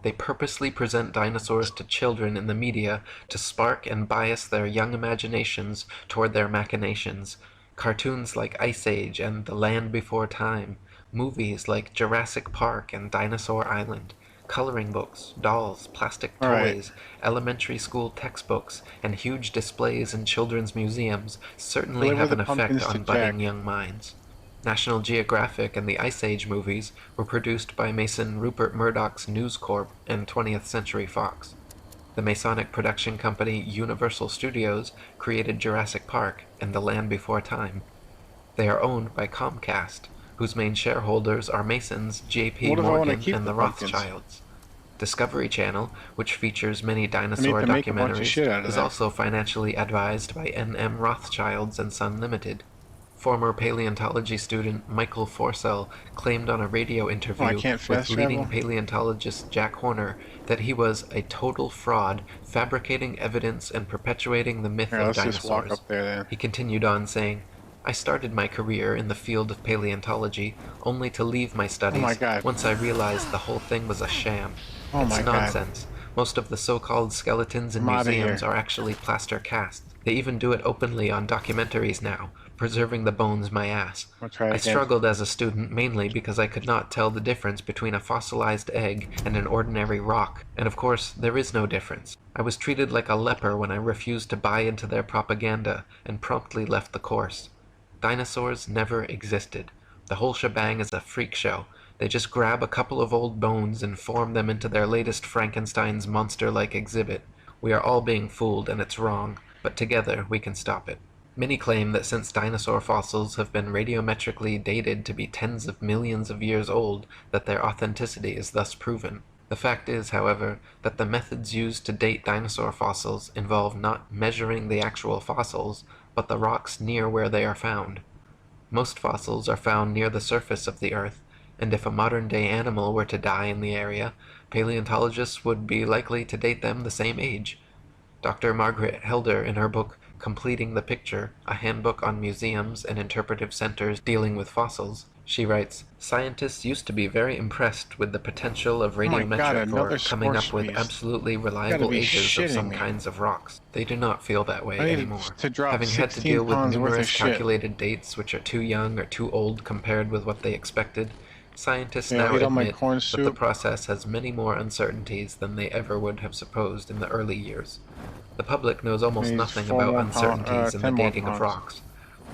[SPEAKER 1] They purposely present dinosaurs to children in the media to spark and bias their young imaginations toward their machinations. Cartoons like Ice Age and The Land Before Time, movies like Jurassic Park and Dinosaur Island, coloring books, dolls, plastic toys, elementary school textbooks, and huge displays in children's museums certainly have an effect on budding young minds. National Geographic and the Ice Age movies were produced by Mason Rupert Murdoch's News Corp and 20th Century Fox. The Masonic production company Universal Studios created Jurassic Park and The Land Before Time. They are owned by Comcast, whose main shareholders are Masons, J.P. Morgan, and the Rothschilds. Discovery Channel, which features many dinosaur documentaries, is also financially advised by N.M. Rothschilds and Son Limited. Former paleontology student Michael Forsell claimed on a radio interview with leading paleontologist Jack Horner that he was a total fraud, fabricating evidence and perpetuating the myth of dinosaurs.
[SPEAKER 2] Just walk up there, then.
[SPEAKER 1] He continued on saying, "I started my career in the field of paleontology only to leave my studies once I realized the whole thing was a sham. It's nonsense. Most of the so-called skeletons in museums are actually plaster casts. They even do it openly on documentaries now, preserving the bones my ass. I struggled as a student mainly because I could not tell the difference between a fossilized egg and an ordinary rock, and of course there is no difference. I was treated like a leper when I refused to buy into their propaganda and promptly left the course. Dinosaurs never existed. The whole shebang is a freak show. They just grab a couple of old bones and form them into their latest Frankenstein's monster-like exhibit. We are all being fooled and it's wrong, but together we can stop it." Many claim that since dinosaur fossils have been radiometrically dated to be tens of millions of years old, that their authenticity is thus proven. The fact is, however, that the methods used to date dinosaur fossils involve not measuring the actual fossils, but the rocks near where they are found. Most fossils are found near the surface of the Earth, and if a modern-day animal were to die in the area, paleontologists would be likely to date them the same age. Dr. Margaret Helder, in her book Completing the Picture, a handbook on museums and interpretive centers dealing with fossils, she writes, "Scientists used to be very impressed with the potential of radiometric or coming up with absolutely reliable ages of some kinds of rocks. They do not feel that way anymore. Having had to deal with numerous calculated dates which are too young or too old compared with what they expected, scientists now admit that the process has many more uncertainties than they ever would have supposed in the early years. The public knows almost nothing about uncertainties in the dating of rocks.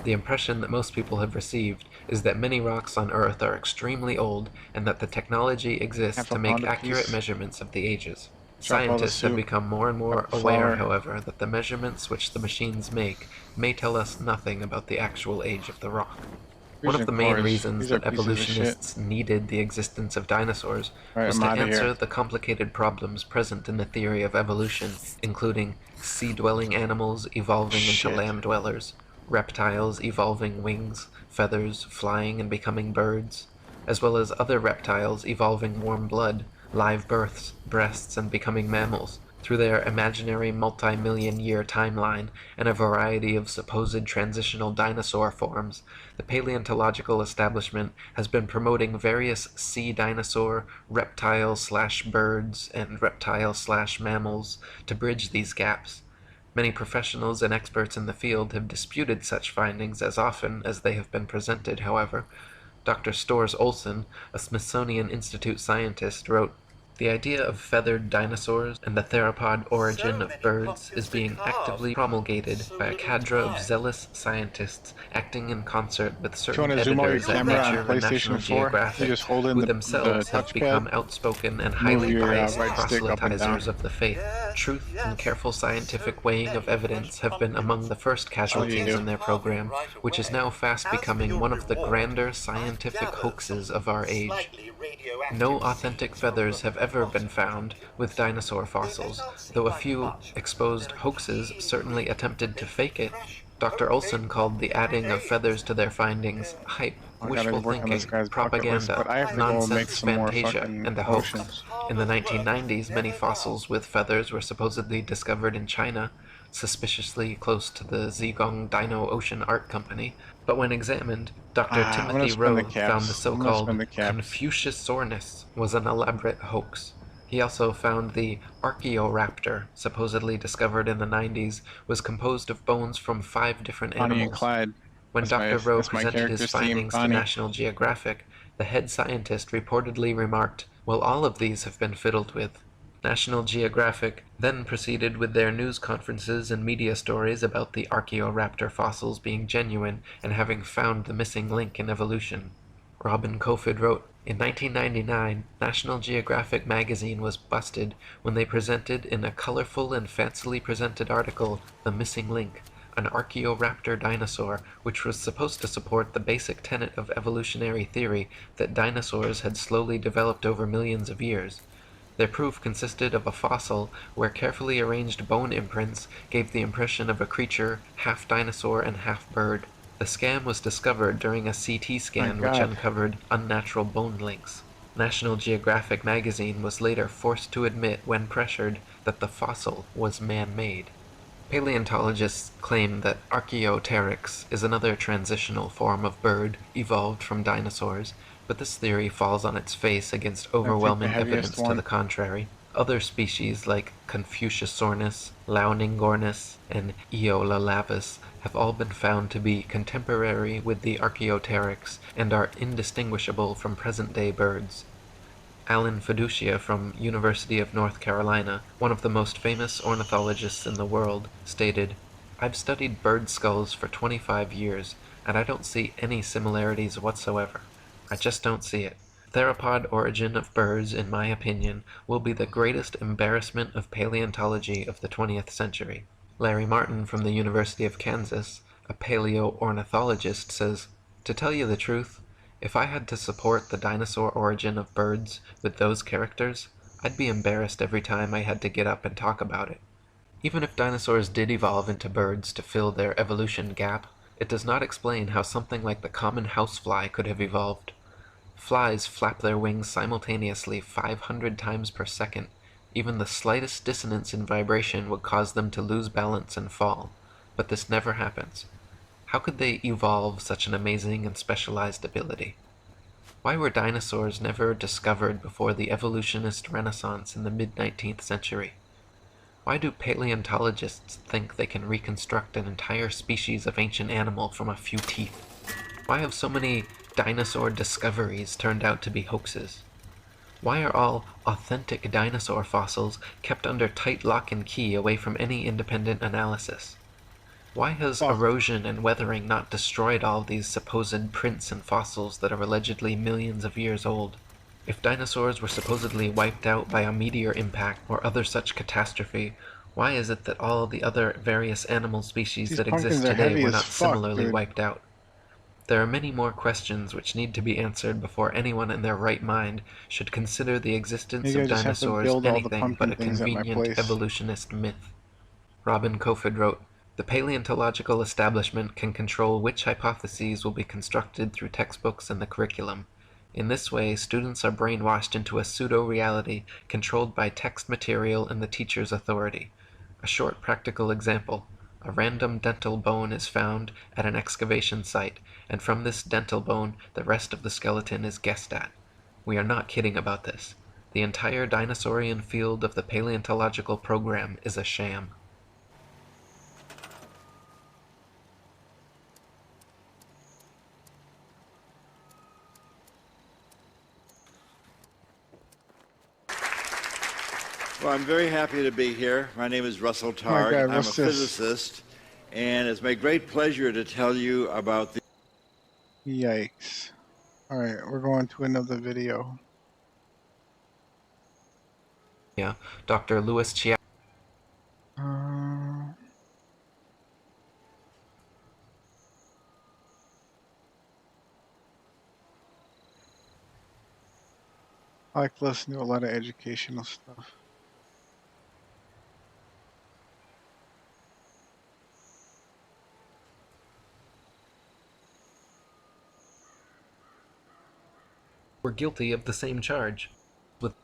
[SPEAKER 1] The impression that most people have received is that many rocks on Earth are extremely old and that the technology exists to make accurate measurements of the ages. Scientists have become more and more aware, however, that the measurements which the machines make may tell us nothing about the actual age of the rock." One of the main reasons that evolutionists needed the existence of dinosaurs was to answer the complicated problems present in the theory of evolution, including sea-dwelling animals evolving into land dwellers, reptiles evolving wings, feathers, flying and becoming birds, as well as other reptiles evolving warm blood, live births, breasts, and becoming mammals, through their imaginary multi-million-year timeline and a variety of supposed transitional dinosaur forms. The paleontological establishment has been promoting various sea dinosaur, reptile/birds, and reptile/mammals to bridge these gaps. Many professionals and experts in the field have disputed such findings as often as they have been presented, however. Dr. Stores Olson, a Smithsonian Institute scientist, wrote, "The idea of feathered dinosaurs and the theropod origin of birds is being actively promulgated by a cadre of zealous scientists acting in concert with certain editors at Nature and National Geographic, who themselves have become outspoken and highly biased proselytizers of the faith. Truth and careful scientific weighing of evidence have been among the first casualties in their program, which is now fast becoming one of the grander scientific hoaxes of our age. No authentic feathers have ever been found with dinosaur fossils, though a few exposed hoaxes certainly attempted to fake it. Dr. Olson called the adding of feathers to their findings hype, wishful thinking, propaganda, nonsense, fantasia, and a hoax. In the 1990s, many fossils with feathers were supposedly discovered in China, suspiciously close to the Zhejiang Dino Ocean Art Company, but when examined, Dr. Timothy Rowe found the so-called Confuciusaurus was an elaborate hoax. He also found the Archaeoraptor, supposedly discovered in the 90s, was composed of bones from 5 different animals. When Dr. Rowe presented his findings to National Geographic, the head scientist reportedly remarked, "Well, all of these have been fiddled with." National Geographic then proceeded with their news conferences and media stories about the Archaeoraptor fossils being genuine and having found the missing link in evolution. Robin Kofod wrote, "In 1999, National Geographic magazine was busted when they presented in a colorful and fancily presented article the missing link, an Archaeoraptor dinosaur, which was supposed to support the basic tenet of evolutionary theory that dinosaurs had slowly developed over millions of years. Their proof consisted of a fossil where carefully arranged bone imprints gave the impression of a creature half dinosaur and half bird. The scam was discovered during a CT scan which uncovered unnatural bone links. National Geographic magazine was later forced to admit, when pressured, that the fossil was man-made. Paleontologists claim that Archaeopteryx is another transitional form of bird evolved from dinosaurs, but this theory falls on its face against overwhelming evidence to the contrary. Other species like Confuciusornis, Launingornis, and Eolalavis have all been found to be contemporary with the Archaeopteryx and are indistinguishable from present-day birds. Alan Fiducia from University of North Carolina, one of the most famous ornithologists in the world, stated, "I've studied bird skulls for 25 years, and I don't see any similarities whatsoever. I just don't see it. Theropod origin of birds, in my opinion, will be the greatest embarrassment of paleontology of the 20th century." Larry Martin from the University of Kansas, a paleo-ornithologist, says, "To tell you the truth, if I had to support the dinosaur origin of birds with those characters, I'd be embarrassed every time I had to get up and talk about it." Even if dinosaurs did evolve into birds to fill their evolution gap, it does not explain how something like the common housefly could have evolved. Flies flap their wings simultaneously 500 times per second. Even the slightest dissonance in vibration would cause them to lose balance and fall, but this never happens. How could they evolve such an amazing and specialized ability? Why were dinosaurs never discovered before the evolutionist renaissance in the mid-19th century? Why do paleontologists think they can reconstruct an entire species of ancient animal from a few teeth? Why have so many dinosaur discoveries turned out to be hoaxes? Why are all authentic dinosaur fossils kept under tight lock and key away from any independent analysis? Why has erosion and weathering not destroyed all these supposed prints and fossils that are allegedly millions of years old? If dinosaurs were supposedly wiped out by a meteor impact or other such catastrophe, why is it that all the other various animal species that exist today were not similarly wiped out? There are many more questions which need to be answered before anyone in their right mind should consider the existence of dinosaurs anything but a convenient evolutionist myth. Robin Kofod wrote, "The paleontological establishment can control which hypotheses will be constructed through textbooks and the curriculum. In this way, students are brainwashed into a pseudo-reality controlled by text material and the teacher's authority. A short practical example. A random dental bone is found at an excavation site, and from this dental bone, the rest of the skeleton is guessed at. We are not kidding about this. The entire dinosaurian field of the paleontological program is a sham."
[SPEAKER 3] Well, I'm very happy to be here. My name is Russell Targ. I'm a physicist, and it's my great pleasure to tell you about the...
[SPEAKER 2] Yikes. Alright, we're going to another video.
[SPEAKER 1] Yeah, Dr. Louis Chia.
[SPEAKER 2] I like to listen to a lot of educational stuff.
[SPEAKER 1] Were guilty of the same charge. With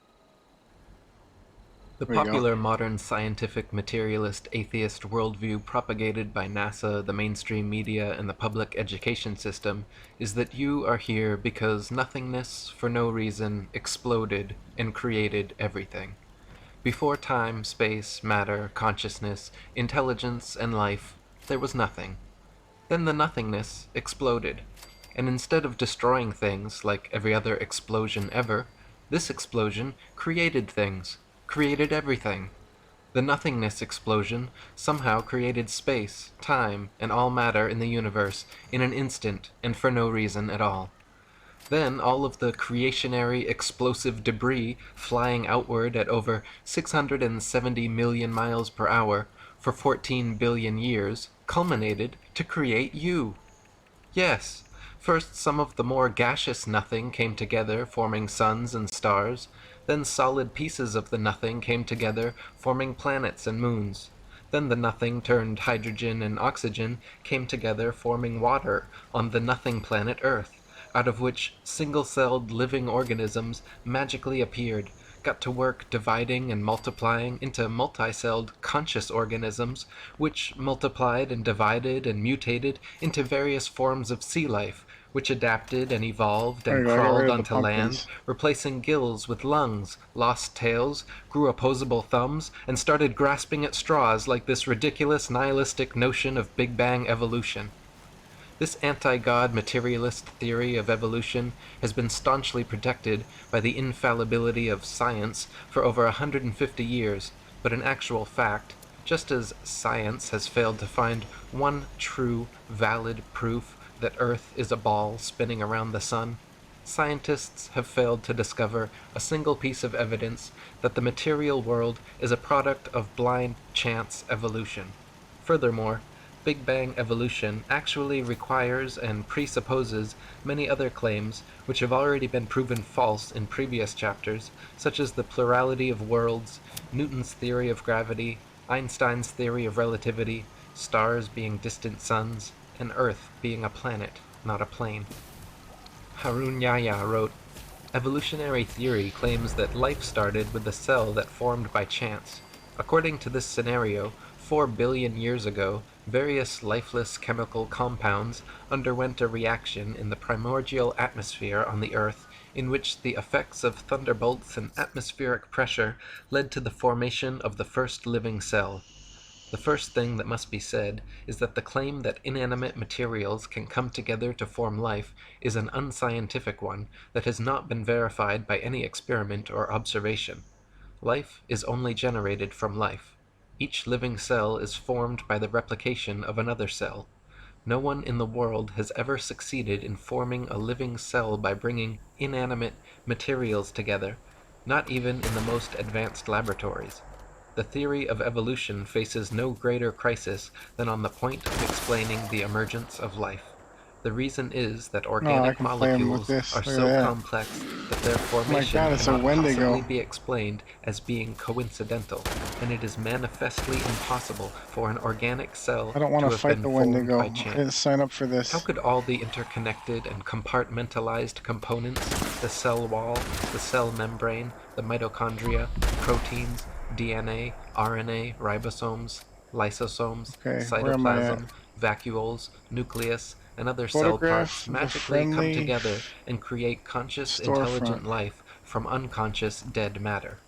[SPEAKER 1] the popular modern scientific materialist atheist worldview propagated by NASA, the mainstream media, and the public education system is that you are here because nothingness, for no reason, exploded and created everything. Before time, space, matter, consciousness, intelligence, and life, there was nothing. Then the nothingness exploded. And instead of destroying things like every other explosion ever, this explosion created things, created everything. The nothingness explosion somehow created space, time, and all matter in the universe in an instant and for no reason at all. Then all of the creationary explosive debris flying outward at over 670 million miles per hour for 14 billion years culminated to create you. Yes. First, some of the more gaseous nothing came together, forming suns and stars. Then solid pieces of the nothing came together, forming planets and moons. Then the nothing turned hydrogen and oxygen came together, forming water on the nothing planet Earth, out of which single-celled living organisms magically appeared, got to work dividing and multiplying into multi-celled conscious organisms, which multiplied and divided and mutated into various forms of sea life, which adapted and evolved
[SPEAKER 2] There
[SPEAKER 1] and
[SPEAKER 2] you go. I got rid
[SPEAKER 1] crawled
[SPEAKER 2] of the
[SPEAKER 1] onto land,
[SPEAKER 2] pumpkins.
[SPEAKER 1] replacing gills with lungs, lost tails, grew opposable thumbs, and started grasping at straws like this ridiculous nihilistic notion of Big Bang evolution. This anti-God materialist theory of evolution has been staunchly protected by the infallibility of science for over 150 years, but in actual fact, just as science has failed to find one true, valid proof that Earth is a ball spinning around the sun, scientists have failed to discover a single piece of evidence that the material world is a product of blind chance evolution. Furthermore, Big Bang evolution actually requires and presupposes many other claims which have already been proven false in previous chapters, such as the plurality of worlds, Newton's theory of gravity, Einstein's theory of relativity, stars being distant suns, and Earth being a planet, not a plane. Harun Yahya wrote, "Evolutionary theory claims that life started with a cell that formed by chance. According to this scenario, 4 billion years ago, various lifeless chemical compounds underwent a reaction in the primordial atmosphere on the Earth, in which the effects of thunderbolts and atmospheric pressure led to the formation of the first living cell. The first thing that must be said is that the claim that inanimate materials can come together to form life is an unscientific one that has not been verified by any experiment or observation. Life is only generated from life. Each living cell is formed by the replication of another cell. No one in the world has ever succeeded in forming a living cell by bringing inanimate materials together, not even in the most advanced laboratories. The theory of evolution faces no greater crisis than on the point of explaining the emergence of life. The reason is that
[SPEAKER 2] Oh, I
[SPEAKER 1] organic
[SPEAKER 2] can play him with
[SPEAKER 1] molecules
[SPEAKER 2] this.
[SPEAKER 1] are
[SPEAKER 2] Look at
[SPEAKER 1] so
[SPEAKER 2] that.
[SPEAKER 1] complex that their
[SPEAKER 2] Oh my
[SPEAKER 1] formation
[SPEAKER 2] god, it's a
[SPEAKER 1] cannot
[SPEAKER 2] Wendigo.
[SPEAKER 1] possibly be explained as being coincidental, and it is manifestly impossible for an organic cell
[SPEAKER 2] I don't want
[SPEAKER 1] to
[SPEAKER 2] to
[SPEAKER 1] have
[SPEAKER 2] fight
[SPEAKER 1] been
[SPEAKER 2] the
[SPEAKER 1] formed
[SPEAKER 2] Wendigo.
[SPEAKER 1] by
[SPEAKER 2] I didn't
[SPEAKER 1] chance.
[SPEAKER 2] sign up for
[SPEAKER 1] How
[SPEAKER 2] this.
[SPEAKER 1] could all the interconnected and compartmentalized components, the cell wall, the cell membrane, the mitochondria, proteins, DNA, RNA, ribosomes, lysosomes,
[SPEAKER 2] Okay, where am I at?
[SPEAKER 1] cytoplasm, vacuoles, nucleus, and other cell parts
[SPEAKER 2] Photograph of the
[SPEAKER 1] magically come
[SPEAKER 2] friendly
[SPEAKER 1] together and create conscious,
[SPEAKER 2] storefront.
[SPEAKER 1] intelligent life from unconscious, dead matter?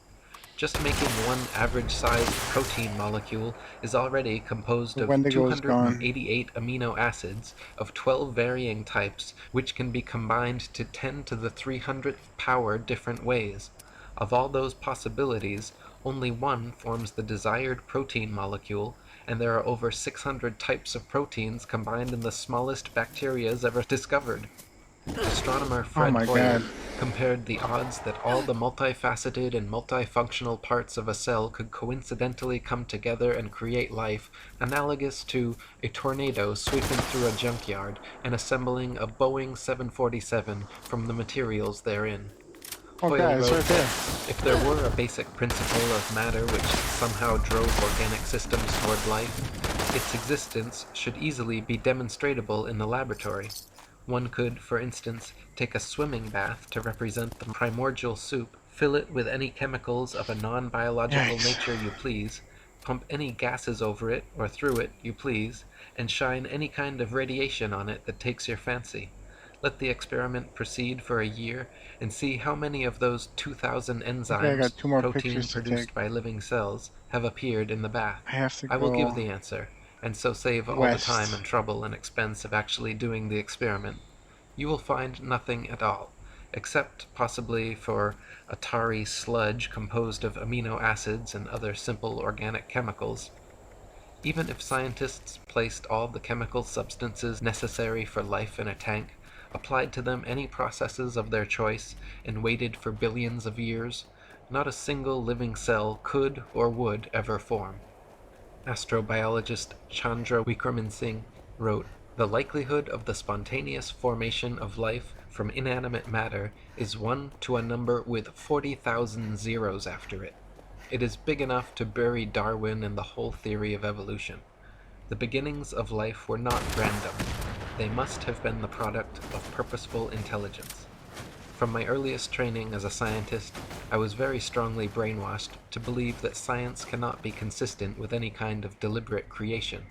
[SPEAKER 1] Just making one average-sized protein molecule is already composed
[SPEAKER 2] The
[SPEAKER 1] of
[SPEAKER 2] Wendigo is gone.
[SPEAKER 1] 288 amino acids of 12 varying types, which can be combined to 10 to the 300th power different ways. Of all those possibilities, only one forms the desired protein molecule, and there are over 600 types of proteins combined in the smallest bacterias ever discovered. Astronomer
[SPEAKER 2] Oh
[SPEAKER 1] Fred
[SPEAKER 2] my
[SPEAKER 1] Hoyle
[SPEAKER 2] god.
[SPEAKER 1] compared the odds that all the multifaceted and multifunctional parts of a cell could coincidentally come together and create life, analogous to a tornado sweeping through a junkyard and assembling a Boeing 747 from the materials therein.
[SPEAKER 2] Oh
[SPEAKER 1] Hoyle
[SPEAKER 2] god, it's
[SPEAKER 1] wrote
[SPEAKER 2] right
[SPEAKER 1] that
[SPEAKER 2] there.
[SPEAKER 1] if there were a basic principle of matter which somehow drove organic systems toward life, its existence should easily be demonstratable in the laboratory. One could, for instance, take a swimming bath to represent the primordial soup, fill it with any chemicals of a non-biological
[SPEAKER 2] Yikes.
[SPEAKER 1] nature you please, pump any gases over it or through it you please, and shine any kind of radiation on it that takes your fancy. Let the experiment proceed for a year, and see how many of those 2,000
[SPEAKER 2] Okay, I
[SPEAKER 1] enzymes,
[SPEAKER 2] got 2 more
[SPEAKER 1] protein
[SPEAKER 2] pictures to take.
[SPEAKER 1] produced by living cells, have appeared in the bath.
[SPEAKER 2] I have to
[SPEAKER 1] I will give
[SPEAKER 2] go
[SPEAKER 1] the answer, and so save all the time
[SPEAKER 2] west.
[SPEAKER 1] and trouble and expense of actually doing the experiment. You will find nothing at all, except possibly for a tarry sludge composed of amino acids and other simple organic chemicals. Even if scientists placed all the chemical substances necessary for life in a tank, applied to them any processes of their choice, and waited for billions of years, not a single living cell could or would ever form. Astrobiologist Chandra Wickraman Singh wrote, "The likelihood of the spontaneous formation of life from inanimate matter is 1 to a number with 40,000 zeros after it." It is big enough to bury Darwin and the whole theory of evolution. The beginnings of life were not random. They must have been the product of purposeful intelligence. From my earliest training as a scientist, I was very strongly brainwashed to believe that science cannot be consistent with any kind of deliberate creation.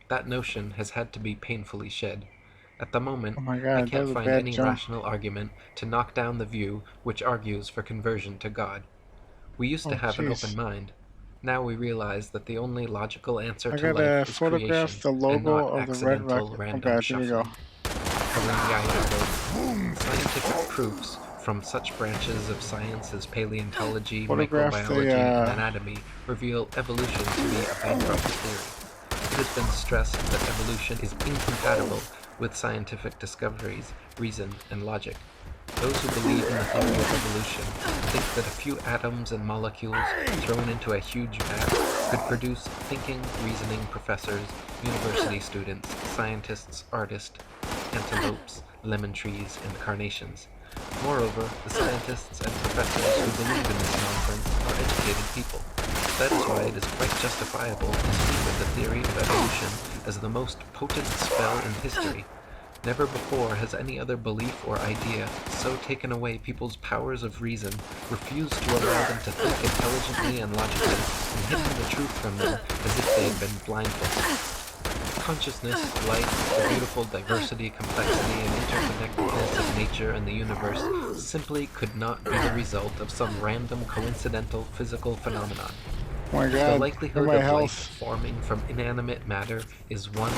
[SPEAKER 1] That notion has had to be painfully shed. At the moment,
[SPEAKER 2] Oh my
[SPEAKER 1] I
[SPEAKER 2] god, that
[SPEAKER 1] can't
[SPEAKER 2] was a
[SPEAKER 1] find
[SPEAKER 2] bad
[SPEAKER 1] any
[SPEAKER 2] jump.
[SPEAKER 1] rational argument to knock down the view which argues for conversion to God. We used to
[SPEAKER 2] Oh
[SPEAKER 1] have an open
[SPEAKER 2] jeez.
[SPEAKER 1] mind. Now we realize that the only logical answer
[SPEAKER 2] I
[SPEAKER 1] to
[SPEAKER 2] gotta
[SPEAKER 1] life is
[SPEAKER 2] photograph
[SPEAKER 1] creation
[SPEAKER 2] the
[SPEAKER 1] and
[SPEAKER 2] logo
[SPEAKER 1] not
[SPEAKER 2] of the red
[SPEAKER 1] accidental
[SPEAKER 2] rocket. Oh
[SPEAKER 1] random
[SPEAKER 2] god, here we go.
[SPEAKER 1] shuffling. Scientific proofs from such branches of science as paleontology,
[SPEAKER 2] Photograph the
[SPEAKER 1] microbiology, and anatomy reveal evolution to be a bankrupt theory. It has been stressed that evolution is incompatible with scientific discoveries, reason, and logic. Those who believe in the theory of evolution think that a few atoms and molecules thrown into a huge vat could produce thinking, reasoning professors, university students, scientists, artists, antelopes, lemon trees, and carnations. Moreover, the scientists and professors who believe in this nonsense are educated people. That is why it is quite justifiable to speak of the theory of evolution as the most potent spell in history. Never before has any other belief or idea so taken away people's powers of reason, refused to allow them to think intelligently and logically, and hidden the truth from them as if they had been blindfolded. Consciousness, light, the beautiful diversity, complexity, and interconnectedness of nature and the universe simply could not be the result of some random, coincidental physical phenomenon.
[SPEAKER 2] Oh my
[SPEAKER 1] The
[SPEAKER 2] god,
[SPEAKER 1] likelihood
[SPEAKER 2] my
[SPEAKER 1] of
[SPEAKER 2] health.
[SPEAKER 1] life forming from inanimate matter is 1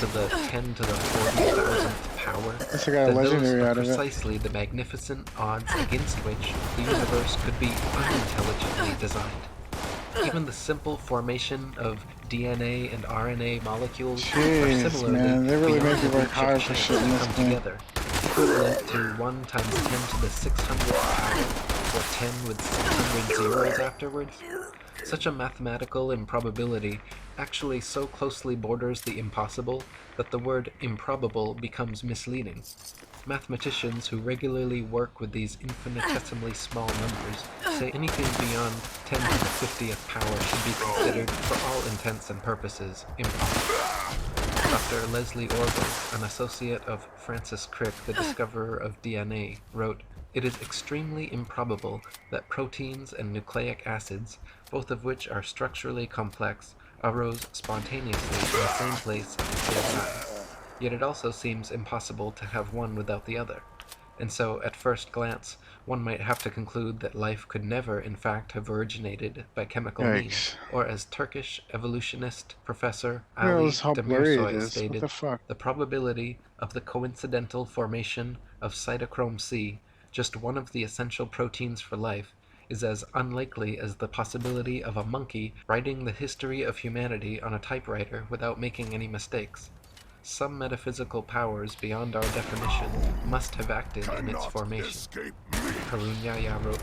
[SPEAKER 1] to the 10 to the 40,000th power.
[SPEAKER 2] At least I got a
[SPEAKER 1] Then those
[SPEAKER 2] legendary
[SPEAKER 1] are
[SPEAKER 2] out of it.
[SPEAKER 1] precisely the magnificent odds against which the universe could be unintelligently designed. Even the simple formation of DNA and RNA molecules are
[SPEAKER 2] Jeez,
[SPEAKER 1] similarly
[SPEAKER 2] man, they really
[SPEAKER 1] beyond
[SPEAKER 2] make
[SPEAKER 1] the
[SPEAKER 2] you work
[SPEAKER 1] reach of
[SPEAKER 2] hard for
[SPEAKER 1] chance
[SPEAKER 2] shit in
[SPEAKER 1] to
[SPEAKER 2] this
[SPEAKER 1] come
[SPEAKER 2] game.
[SPEAKER 1] together, equivalent to 1 times 10 to the 600th power, or 10 with 600 zeros afterwards. Such a mathematical improbability actually so closely borders the impossible that the word improbable becomes misleading. Mathematicians who regularly work with these infinitesimally small numbers say anything beyond 10 to the 50th power should be considered, for all intents and purposes, impossible. Dr. Leslie Orville, an associate of Francis Crick, the discoverer of DNA, wrote, "It is extremely improbable that proteins and nucleic acids, both of which are structurally complex, arose spontaneously in the same place at the same time. Yet it also seems impossible to have one without the other. And so, at first glance, one might have to conclude that life could never, in fact, have originated by chemical means,
[SPEAKER 2] Yikes.
[SPEAKER 1] or as Turkish evolutionist Professor
[SPEAKER 2] Look at
[SPEAKER 1] Ali
[SPEAKER 2] how blurry it
[SPEAKER 1] Demirsoy
[SPEAKER 2] is. What
[SPEAKER 1] stated,
[SPEAKER 2] the fuck?
[SPEAKER 1] the probability of the coincidental formation of cytochrome C, just one of the essential proteins for life, is as unlikely as the possibility of a monkey writing the history of humanity on a typewriter without making any mistakes. Some metaphysical powers beyond our definition must have acted in its formation." Harun Yahya wrote,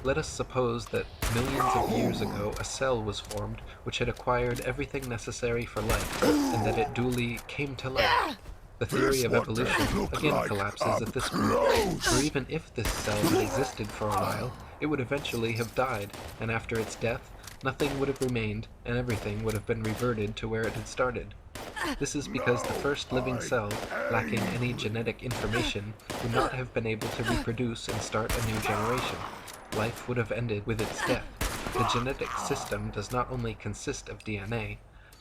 [SPEAKER 1] "Let us suppose that millions of years ago a cell was formed which had acquired everything necessary for life, and that it duly came to life. The theory of evolution again collapses at this point, for even if this cell had existed for a while, it would eventually have died, and after its death, nothing would have remained, and everything would have been reverted to where it had started. This is because the first living cell, lacking any genetic information, would not have been able to reproduce and start a new generation. Life would have ended with its death. The genetic system does not only consist of DNA.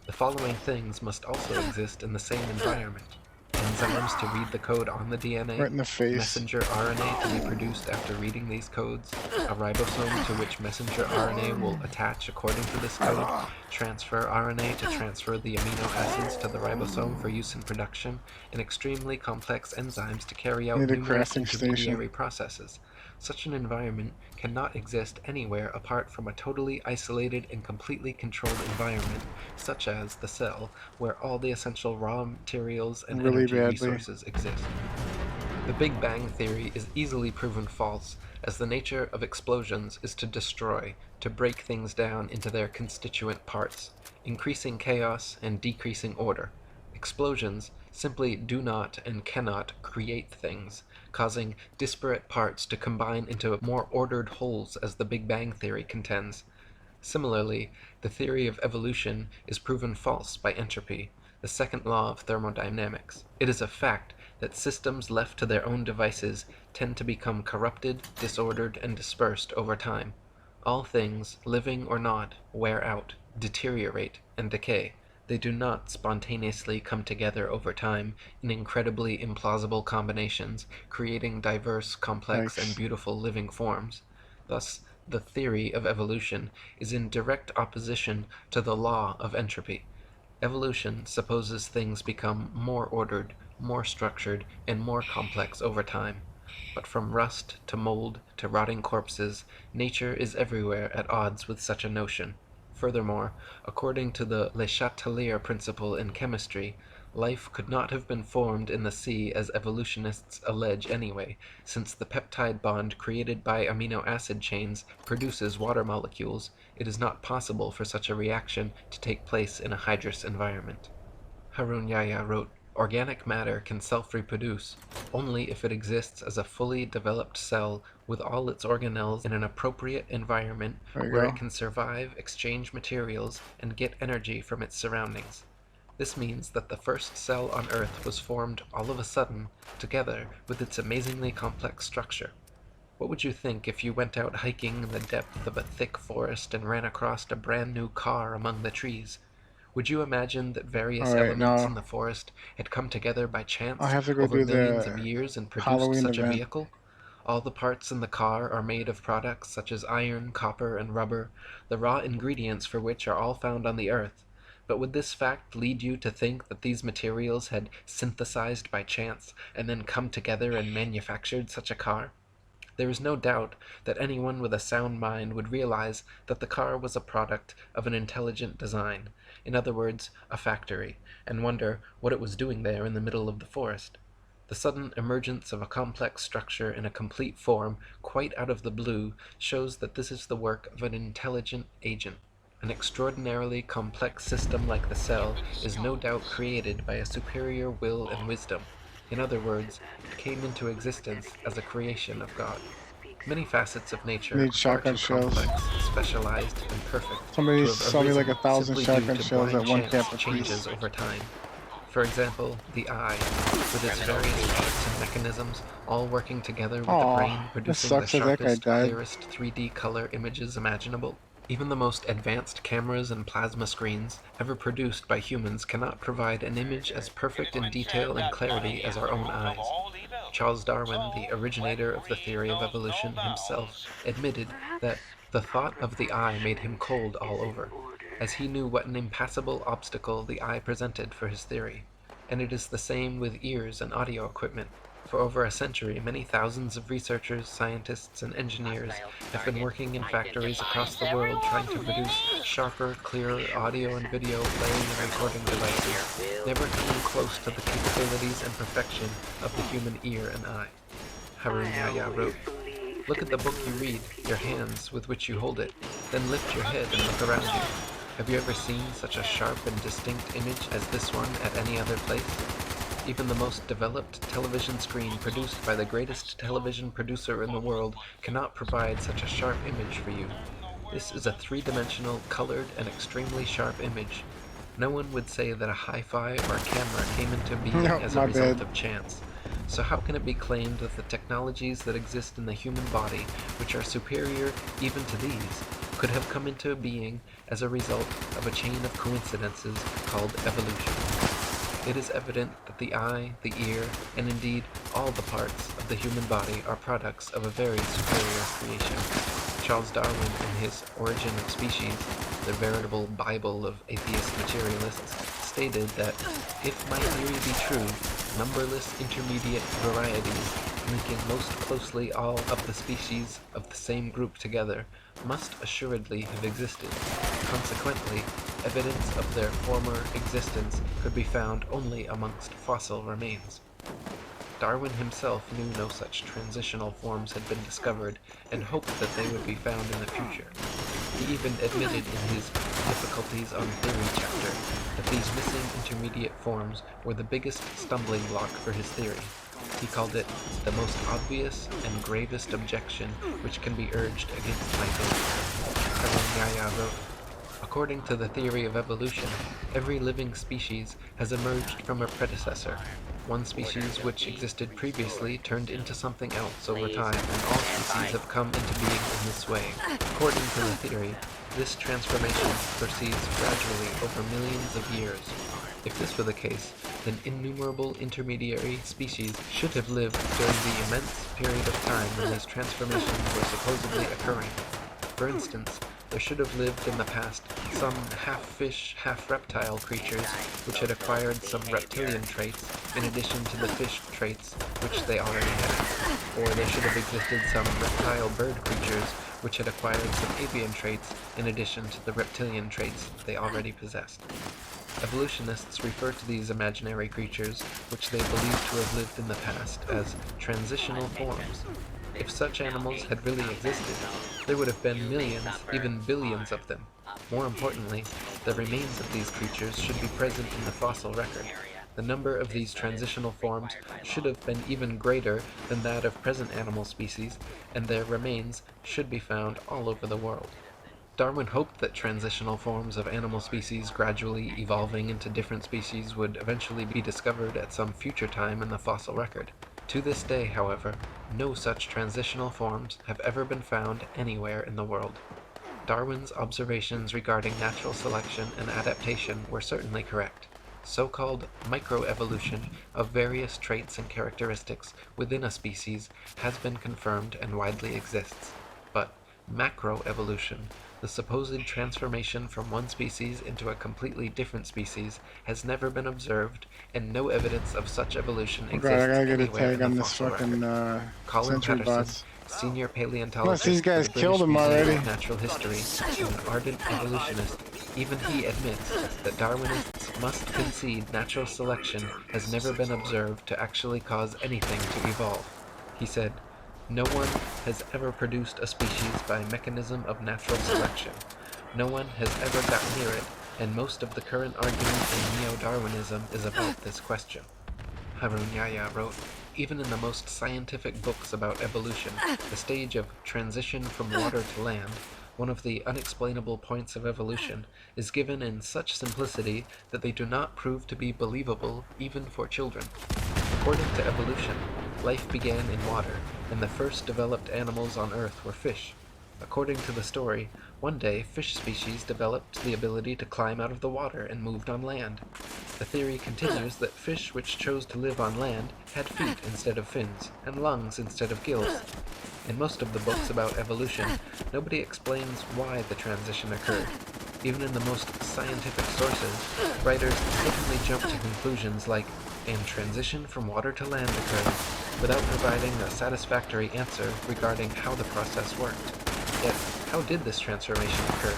[SPEAKER 1] The following things must also exist in the same environment: enzymes to read the code on the DNA,
[SPEAKER 2] Right in the face.
[SPEAKER 1] messenger RNA to be produced after reading these codes, a ribosome to which messenger RNA will attach according to this code, transfer RNA to transfer the amino acids to the ribosome for use in production, and extremely complex enzymes to carry out
[SPEAKER 2] Need a
[SPEAKER 1] numerous
[SPEAKER 2] crafting
[SPEAKER 1] intermediary
[SPEAKER 2] station.
[SPEAKER 1] processes. Such an environment cannot exist anywhere apart from a totally isolated and completely controlled environment, such as the cell, where all the essential raw materials and
[SPEAKER 2] Really
[SPEAKER 1] energy
[SPEAKER 2] badly.
[SPEAKER 1] resources exist. The Big Bang theory is easily proven false, as the nature of explosions is to destroy, to break things down into their constituent parts, increasing chaos and decreasing order. Explosions simply do not and cannot create things, causing disparate parts to combine into more ordered wholes, as the Big Bang theory contends. Similarly, the theory of evolution is proven false by entropy, the second law of thermodynamics. It is a fact that systems left to their own devices tend to become corrupted, disordered, and dispersed over time. All things, living or not, wear out, deteriorate, and decay. They do not spontaneously come together over time in incredibly implausible combinations, creating diverse, complex, and beautiful living forms. Thus, the theory of evolution is in direct opposition to the law of entropy. Evolution supposes things become more ordered, more structured, and more complex over time. But from rust to mold to rotting corpses, nature is everywhere at odds with such a notion. Furthermore, according to the Le Chatelier principle in chemistry, life could not have been formed in the sea as evolutionists allege anyway, since the peptide bond created by amino acid chains produces water molecules. It is not possible for such a reaction to take place in a hydrous environment. Harun Yahya wrote, "Organic matter can self-reproduce only if it exists as a fully developed cell with all its organelles in an appropriate environment where it can survive, exchange materials, and get energy from its surroundings. This means that the first cell on Earth was formed all of a sudden, together with its amazingly complex structure. What would you think if you went out hiking in the depth of a thick forest and ran across a brand new car among the trees? Would you imagine that various elements in the forest had come together by chance over millions of years and produced such a vehicle? All the parts in the car are made of products such as iron, copper, and rubber, the raw ingredients for which are all found on the Earth. But would this fact lead you to think that these materials had synthesized by chance and then come together and manufactured such a car? There is no doubt that anyone with a sound mind would realize that the car was a product of an intelligent design, in other words, a factory, and wonder what it was doing there in the middle of the forest. The sudden emergence of a complex structure in a complete form, quite out of the blue, shows that this is the work of an intelligent agent. An extraordinarily complex system like the cell is no doubt created by a superior will and wisdom. In other words, it came into existence as a creation of God. Many facets of nature are far too complex, specialized, and perfect
[SPEAKER 2] Somebody
[SPEAKER 1] to have
[SPEAKER 2] saw me like
[SPEAKER 1] arisen
[SPEAKER 2] 1,000
[SPEAKER 1] simply
[SPEAKER 2] shotgun
[SPEAKER 1] due to
[SPEAKER 2] shells at
[SPEAKER 1] blind
[SPEAKER 2] one
[SPEAKER 1] chance
[SPEAKER 2] camp
[SPEAKER 1] changes over time. For example, the eye, with its various parts and mechanisms, all working together with the brain, producing the sharpest, clearest 3D color images imaginable. Even the most advanced cameras and plasma screens ever produced by humans cannot provide an image as perfect in detail and clarity as our own eyes. Charles Darwin, the originator of the theory of evolution, himself admitted that the thought of the eye made him cold all over, as he knew what an impassable obstacle the eye presented for his theory. And it is the same with ears and audio equipment. For over a century, many thousands of researchers, scientists, and engineers have been working in factories across the world trying to produce sharper, clearer audio and video playing and recording devices, never coming close to the capabilities and perfection of the human ear and eye. Harun Yahya wrote, "Look at the book you read, your hands with which you hold it, then lift your head and look around you. Have you ever seen such a sharp and distinct image as this one at any other place? Even the most developed television screen produced by the greatest television producer in the world cannot provide such a sharp image for you. This is a three-dimensional, colored, and extremely sharp image. No one would say that a hi-fi or a camera came into being as a result of chance. So how can it be claimed that the technologies that exist in the human body, which are superior even to these, could have come into being as a result of a chain of coincidences called evolution? It is evident that the eye, the ear, and indeed all the parts of the human body are products of a very superior creation. Charles Darwin, in his Origin of Species, the veritable Bible of atheist materialists, stated that, if my theory be true, numberless intermediate varieties, linking most closely all of the species of the same group together, must assuredly have existed. Consequently, evidence of their former existence could be found only amongst fossil remains. Darwin himself knew no such transitional forms had been discovered and hoped that they would be found in the future. He even admitted in his Difficulties on Theory chapter that these missing intermediate forms were the biggest stumbling block for his theory. He called it the most obvious and gravest objection which can be urged against my theory. Harun wrote, according to the theory of evolution, every living species has emerged from a predecessor. One species which existed previously turned into something else over time, and all species have come into being in this way. According to the theory, this transformation proceeds gradually over millions of years. If this were the case, then innumerable intermediary species should have lived during the immense period of time when these transformations were supposedly occurring. For instance, there should have lived in the past some half-fish, half-reptile creatures which had acquired some reptilian traits in addition to the fish traits which they already had. Or there should have existed some reptile bird creatures which had acquired some avian traits in addition to the reptilian traits they already possessed. Evolutionists refer to these imaginary creatures, which they believe to have lived in the past, as transitional forms. If such animals had really existed, there would have been millions, even billions of them. More importantly, the remains of these creatures should be present in the fossil record. The number of these transitional forms should have been even greater than that of present animal species, and their remains should be found all over the world. Darwin hoped that transitional forms of animal species gradually evolving into different species would eventually be discovered at some future time in the fossil record. To this day, however, no such transitional forms have ever been found anywhere in the world. Darwin's observations regarding natural selection and adaptation were certainly correct. So-called microevolution of various traits and characteristics within a species has been confirmed and widely exists. But macroevolution, the supposed transformation from one species into a completely different species, has never been observed, and no evidence of such evolution exists anywhere in the fossil record. Colin Patterson, senior paleontologist
[SPEAKER 2] these guys
[SPEAKER 1] at the
[SPEAKER 2] killed
[SPEAKER 1] British
[SPEAKER 2] him
[SPEAKER 1] Museum
[SPEAKER 2] already.
[SPEAKER 1] of Natural History and an ardent evolutionist, even he admits that Darwinists must concede natural selection has never been observed to actually cause anything to evolve. He said, "No one has ever produced a species by mechanism of natural selection. No one has ever got near it, and most of the current argument in neo-Darwinism is about this question." Harun wrote, even in the most scientific books about evolution, the stage of transition from water to land, one of the unexplainable points of evolution, is given in such simplicity that they do not prove to be believable even for children. According to evolution, life began in water, and the first developed animals on Earth were fish. According to the story, one day fish species developed the ability to climb out of the water and moved on land. The theory continues that fish which chose to live on land had feet instead of fins, and lungs instead of gills. In most of the books about evolution, nobody explains why the transition occurred. Even in the most scientific sources, writers suddenly jump to conclusions like, "and transition from water to land occurred," without providing a satisfactory answer regarding how the process worked. Yet, how did this transformation occur?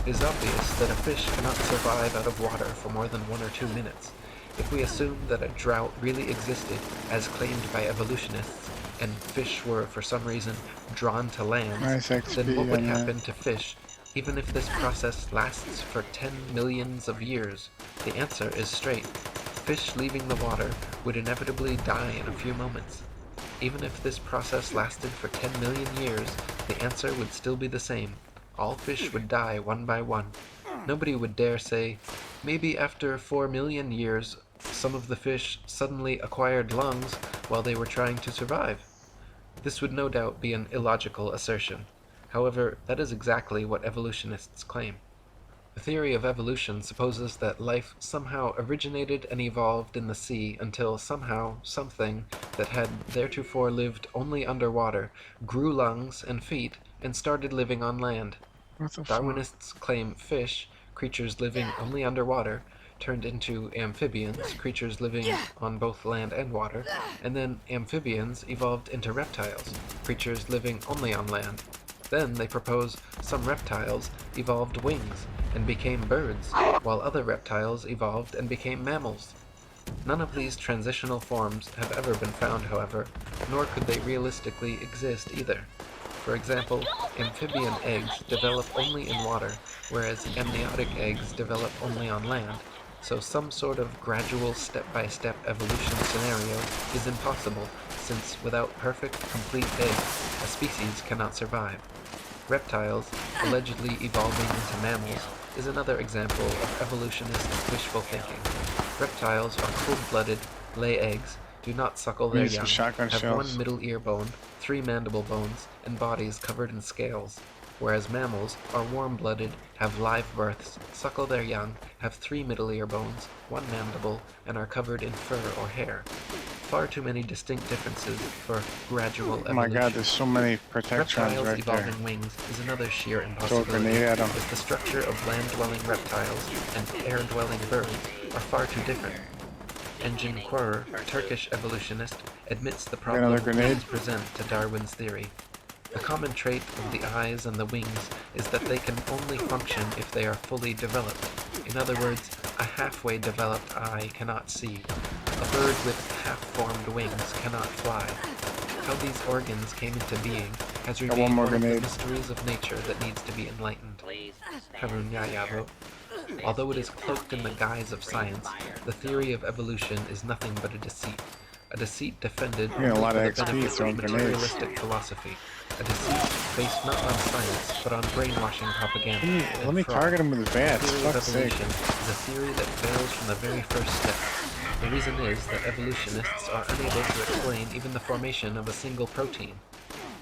[SPEAKER 1] It is obvious that a fish cannot survive out of water for more than 1 or 2 minutes. If we assume that a drought really existed, as claimed by evolutionists, and fish were for some reason drawn to land, then what would happen to fish even if this process lasts for 10 millions of years? The answer is straight. Fish leaving the water would inevitably die in a few moments. Even if this process lasted for 10 million years, the answer would still be the same. All fish would die one by one. Nobody would dare say, maybe after 4 million years, some of the fish suddenly acquired lungs while they were trying to survive. This would no doubt be an illogical assertion. However, that is exactly what evolutionists claim. The theory of evolution supposes that life somehow originated and evolved in the sea until somehow something that had theretofore lived only underwater grew lungs and feet and started living on land. Darwinists claim fish, creatures living only underwater, turned into amphibians, creatures living on both land and water, and then amphibians evolved into reptiles, creatures living only on land. Then they propose some reptiles evolved wings and became birds, while other reptiles evolved and became mammals. None of these transitional forms have ever been found, however, nor could they realistically exist either. For example, amphibian eggs develop only in water, whereas amniotic eggs develop only on land, so some sort of gradual step-by-step evolution scenario is impossible, since without perfect, complete eggs, a species cannot survive. Reptiles, allegedly evolving into mammals, is another example of evolutionist wishful thinking. Reptiles are cold-blooded, lay eggs, do not suckle
[SPEAKER 2] We
[SPEAKER 1] their
[SPEAKER 2] need some
[SPEAKER 1] young,
[SPEAKER 2] shotgun
[SPEAKER 1] have
[SPEAKER 2] shells.
[SPEAKER 1] one middle ear bone, 3 mandible bones, and bodies covered in scales, whereas mammals are warm-blooded, have live births, suckle their young, have 3 middle ear bones, 1 mandible, and are covered in fur or hair. Far too many distinct differences for gradual evolution.
[SPEAKER 2] Oh my god, there's so many protectrons
[SPEAKER 1] Reptiles
[SPEAKER 2] right there.
[SPEAKER 1] evolving wings is another sheer
[SPEAKER 2] Throw a
[SPEAKER 1] impossibility,
[SPEAKER 2] grenade at 'em.
[SPEAKER 1] as the structure of land-dwelling reptiles and air-dwelling birds are far too different. Engin Qurer, a Turkish evolutionist, admits the problem
[SPEAKER 2] another grenade?
[SPEAKER 1] wings present to Darwin's theory. The common trait of the eyes and the wings is that they can only function if they are fully developed. In other words, a halfway developed eye cannot see. A bird with half-formed wings cannot fly. How these organs came into being has
[SPEAKER 2] Got
[SPEAKER 1] remained
[SPEAKER 2] one more
[SPEAKER 1] one of the
[SPEAKER 2] grenade.
[SPEAKER 1] mysteries of nature that needs to be enlightened. Harun Yahya wrote, although it is cloaked in the guise of science, the theory of evolution is nothing but a deceit. A deceit defended
[SPEAKER 2] Yeah, a
[SPEAKER 1] only
[SPEAKER 2] lot
[SPEAKER 1] for
[SPEAKER 2] of
[SPEAKER 1] the
[SPEAKER 2] XP
[SPEAKER 1] benefit
[SPEAKER 2] throwing
[SPEAKER 1] of
[SPEAKER 2] grenades.
[SPEAKER 1] materialistic philosophy. A deceit based not on science, but on brainwashing propaganda and
[SPEAKER 2] Let me
[SPEAKER 1] fraud.
[SPEAKER 2] target him with
[SPEAKER 1] The
[SPEAKER 2] bats,
[SPEAKER 1] theory of
[SPEAKER 2] fuck's sake.
[SPEAKER 1] evolution is a theory that fails from the very first step. The reason is that evolutionists are unable to explain even the formation of a single protein.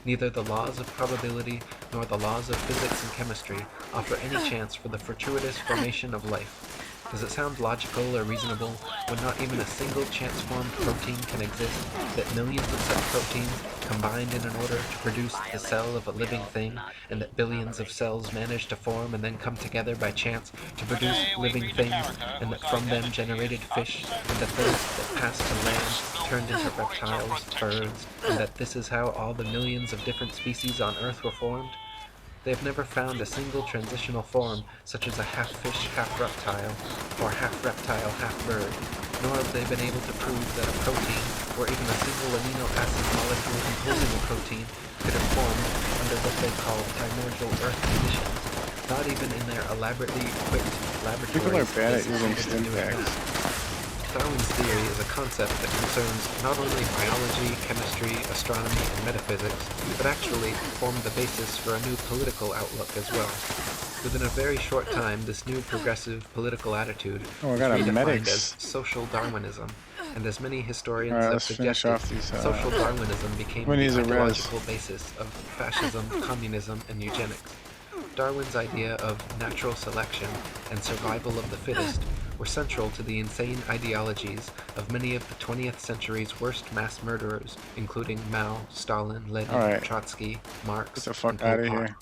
[SPEAKER 1] Neither the laws of probability nor the laws of physics and chemistry offer any chance for the fortuitous formation of life. Does it sound logical or reasonable when not even a single chance-formed protein can exist, that millions of such proteins combined in order to produce the cell of a living thing, and that billions of cells manage to form and then come together by chance to produce living things, and that from them generated fish, and that those that passed to land turned into reptiles, birds, and that this is how all the millions of different species on Earth were formed? They have never found a single transitional form, such as a half-fish, half-reptile, or half-reptile, half-bird, nor have they been able to prove that a protein, or even a single amino acid molecule composing a protein, could have formed under what they call primordial Earth conditions, not even in their elaborately equipped laboratories.
[SPEAKER 2] People are bad at
[SPEAKER 1] they
[SPEAKER 2] using
[SPEAKER 1] succeeded in doing
[SPEAKER 2] stim
[SPEAKER 1] that.
[SPEAKER 2] packs.
[SPEAKER 1] Darwin's theory is a concept that concerns not only biology, chemistry, astronomy, and metaphysics, but actually formed the basis for a new political outlook as well. Within a very short time, this new progressive political attitude
[SPEAKER 2] Oh, I
[SPEAKER 1] was
[SPEAKER 2] got a
[SPEAKER 1] redefined
[SPEAKER 2] medics.
[SPEAKER 1] as social Darwinism, and as many historians
[SPEAKER 2] Alright,
[SPEAKER 1] have
[SPEAKER 2] let's finish
[SPEAKER 1] suggested,
[SPEAKER 2] off these,
[SPEAKER 1] social Darwinism became
[SPEAKER 2] we
[SPEAKER 1] the
[SPEAKER 2] need a res.
[SPEAKER 1] ideological basis of fascism, communism, and eugenics. Darwin's idea of natural selection and survival of the fittest were central to the insane ideologies of many of the 20th century's worst mass murderers, including Mao, Stalin, Lenin,
[SPEAKER 2] Alright.
[SPEAKER 1] Trotsky, Marx,
[SPEAKER 2] Get the fuck
[SPEAKER 1] and Pol
[SPEAKER 2] outta
[SPEAKER 1] Pot.
[SPEAKER 2] here.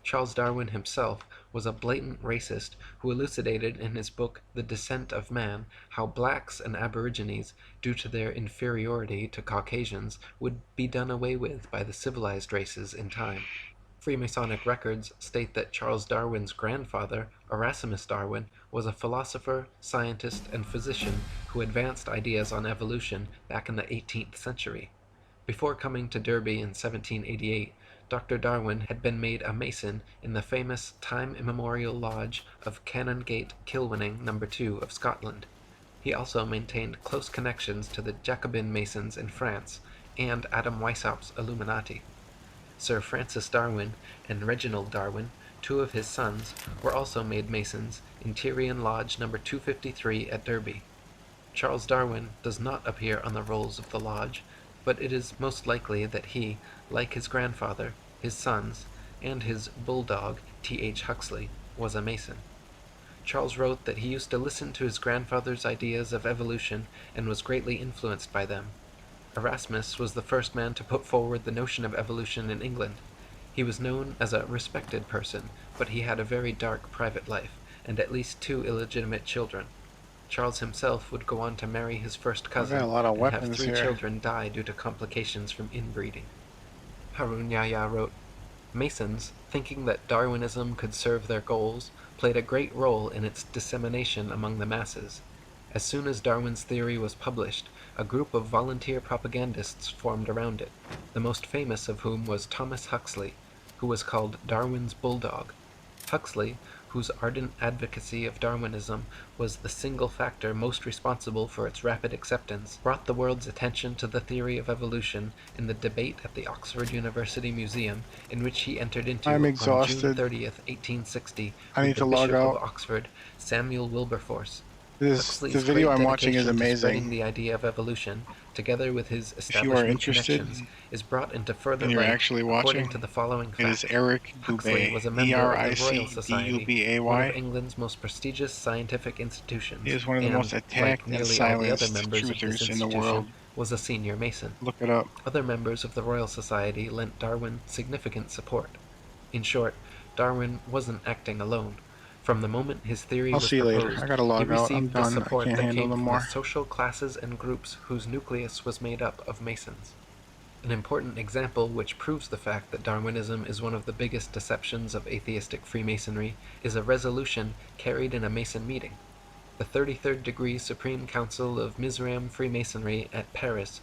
[SPEAKER 1] Charles Darwin himself was a blatant racist who elucidated in his book The Descent of Man how blacks and aborigines, due to their inferiority to Caucasians, would be done away with by the civilized races in time. Freemasonic records state that Charles Darwin's grandfather, Erasmus Darwin, was a philosopher, scientist, and physician who advanced ideas on evolution back in the 18th century. Before coming to Derby in 1788, Dr. Darwin had been made a mason in the famous time immemorial lodge of Canongate Kilwinning No. 2 of Scotland. He also maintained close connections to the Jacobin Masons in France and Adam Weishaupt's Illuminati. Sir Francis Darwin and Reginald Darwin, two of his sons, were also made Masons in Tyrian Lodge No. 253 at Derby. Charles Darwin does not appear on the rolls of the lodge, but it is most likely that he, like his grandfather, his sons, and his bulldog, T.H. Huxley, was a Mason. Charles wrote that he used to listen to his grandfather's ideas of evolution and was greatly influenced by them. Erasmus was the first man to put forward the notion of evolution in England. He was known as a respected person, but he had a very dark private life, and at least 2 illegitimate children. Charles himself would go on to marry his first cousin
[SPEAKER 2] a lot of
[SPEAKER 1] and have
[SPEAKER 2] weapons
[SPEAKER 1] 3
[SPEAKER 2] here.
[SPEAKER 1] children die due to complications from inbreeding. Harun Yahya wrote, Masons, thinking that Darwinism could serve their goals, played a great role in its dissemination among the masses. As soon as Darwin's theory was published, a group of volunteer propagandists formed around it, the most famous of whom was Thomas Huxley, who was called Darwin's bulldog. Huxley whose ardent advocacy of Darwinism was the single factor most responsible for its rapid acceptance, brought the world's attention to the theory of evolution in the debate at the Oxford University Museum, in which he entered into
[SPEAKER 2] I'm
[SPEAKER 1] on June
[SPEAKER 2] exhausted.
[SPEAKER 1] 30th, 1860,
[SPEAKER 2] I
[SPEAKER 1] with
[SPEAKER 2] need
[SPEAKER 1] the
[SPEAKER 2] to log
[SPEAKER 1] Bishop of
[SPEAKER 2] out.
[SPEAKER 1] Oxford, Samuel Wilberforce.
[SPEAKER 2] The
[SPEAKER 1] Huxley's
[SPEAKER 2] video
[SPEAKER 1] great
[SPEAKER 2] I'm watching is
[SPEAKER 1] dedication to spreading
[SPEAKER 2] amazing.
[SPEAKER 1] the idea of evolution, together with his
[SPEAKER 2] If you are
[SPEAKER 1] establishment
[SPEAKER 2] interested
[SPEAKER 1] connections, is brought into further
[SPEAKER 2] and you're
[SPEAKER 1] light
[SPEAKER 2] actually
[SPEAKER 1] according
[SPEAKER 2] watching,
[SPEAKER 1] to the following
[SPEAKER 2] it is
[SPEAKER 1] fact.
[SPEAKER 2] Eric
[SPEAKER 1] Huxley
[SPEAKER 2] Dubay.
[SPEAKER 1] was a member of the Royal
[SPEAKER 2] ERICDUBAY.
[SPEAKER 1] Society, one of England's most prestigious scientific institutions,
[SPEAKER 2] He is one of the most
[SPEAKER 1] and,
[SPEAKER 2] attacked
[SPEAKER 1] like
[SPEAKER 2] and
[SPEAKER 1] nearly all the other
[SPEAKER 2] silenced
[SPEAKER 1] members of this
[SPEAKER 2] truthers in the world.
[SPEAKER 1] institution, was a senior Mason.
[SPEAKER 2] Look it up.
[SPEAKER 1] Other members of the Royal Society lent Darwin significant support. In short, Darwin wasn't acting alone. From the moment his theory
[SPEAKER 2] I'll
[SPEAKER 1] was
[SPEAKER 2] see you later.
[SPEAKER 1] proposed,
[SPEAKER 2] I gotta
[SPEAKER 1] he
[SPEAKER 2] log out. I'm
[SPEAKER 1] received the
[SPEAKER 2] done. I
[SPEAKER 1] support
[SPEAKER 2] can't
[SPEAKER 1] that
[SPEAKER 2] handle
[SPEAKER 1] came
[SPEAKER 2] no
[SPEAKER 1] from
[SPEAKER 2] more.
[SPEAKER 1] the social classes and groups whose nucleus was made up of Masons. An important example which proves the fact that Darwinism is one of the biggest deceptions of atheistic Freemasonry is a resolution carried in a Mason meeting. The 33rd Degree Supreme Council of Mizraim Freemasonry at Paris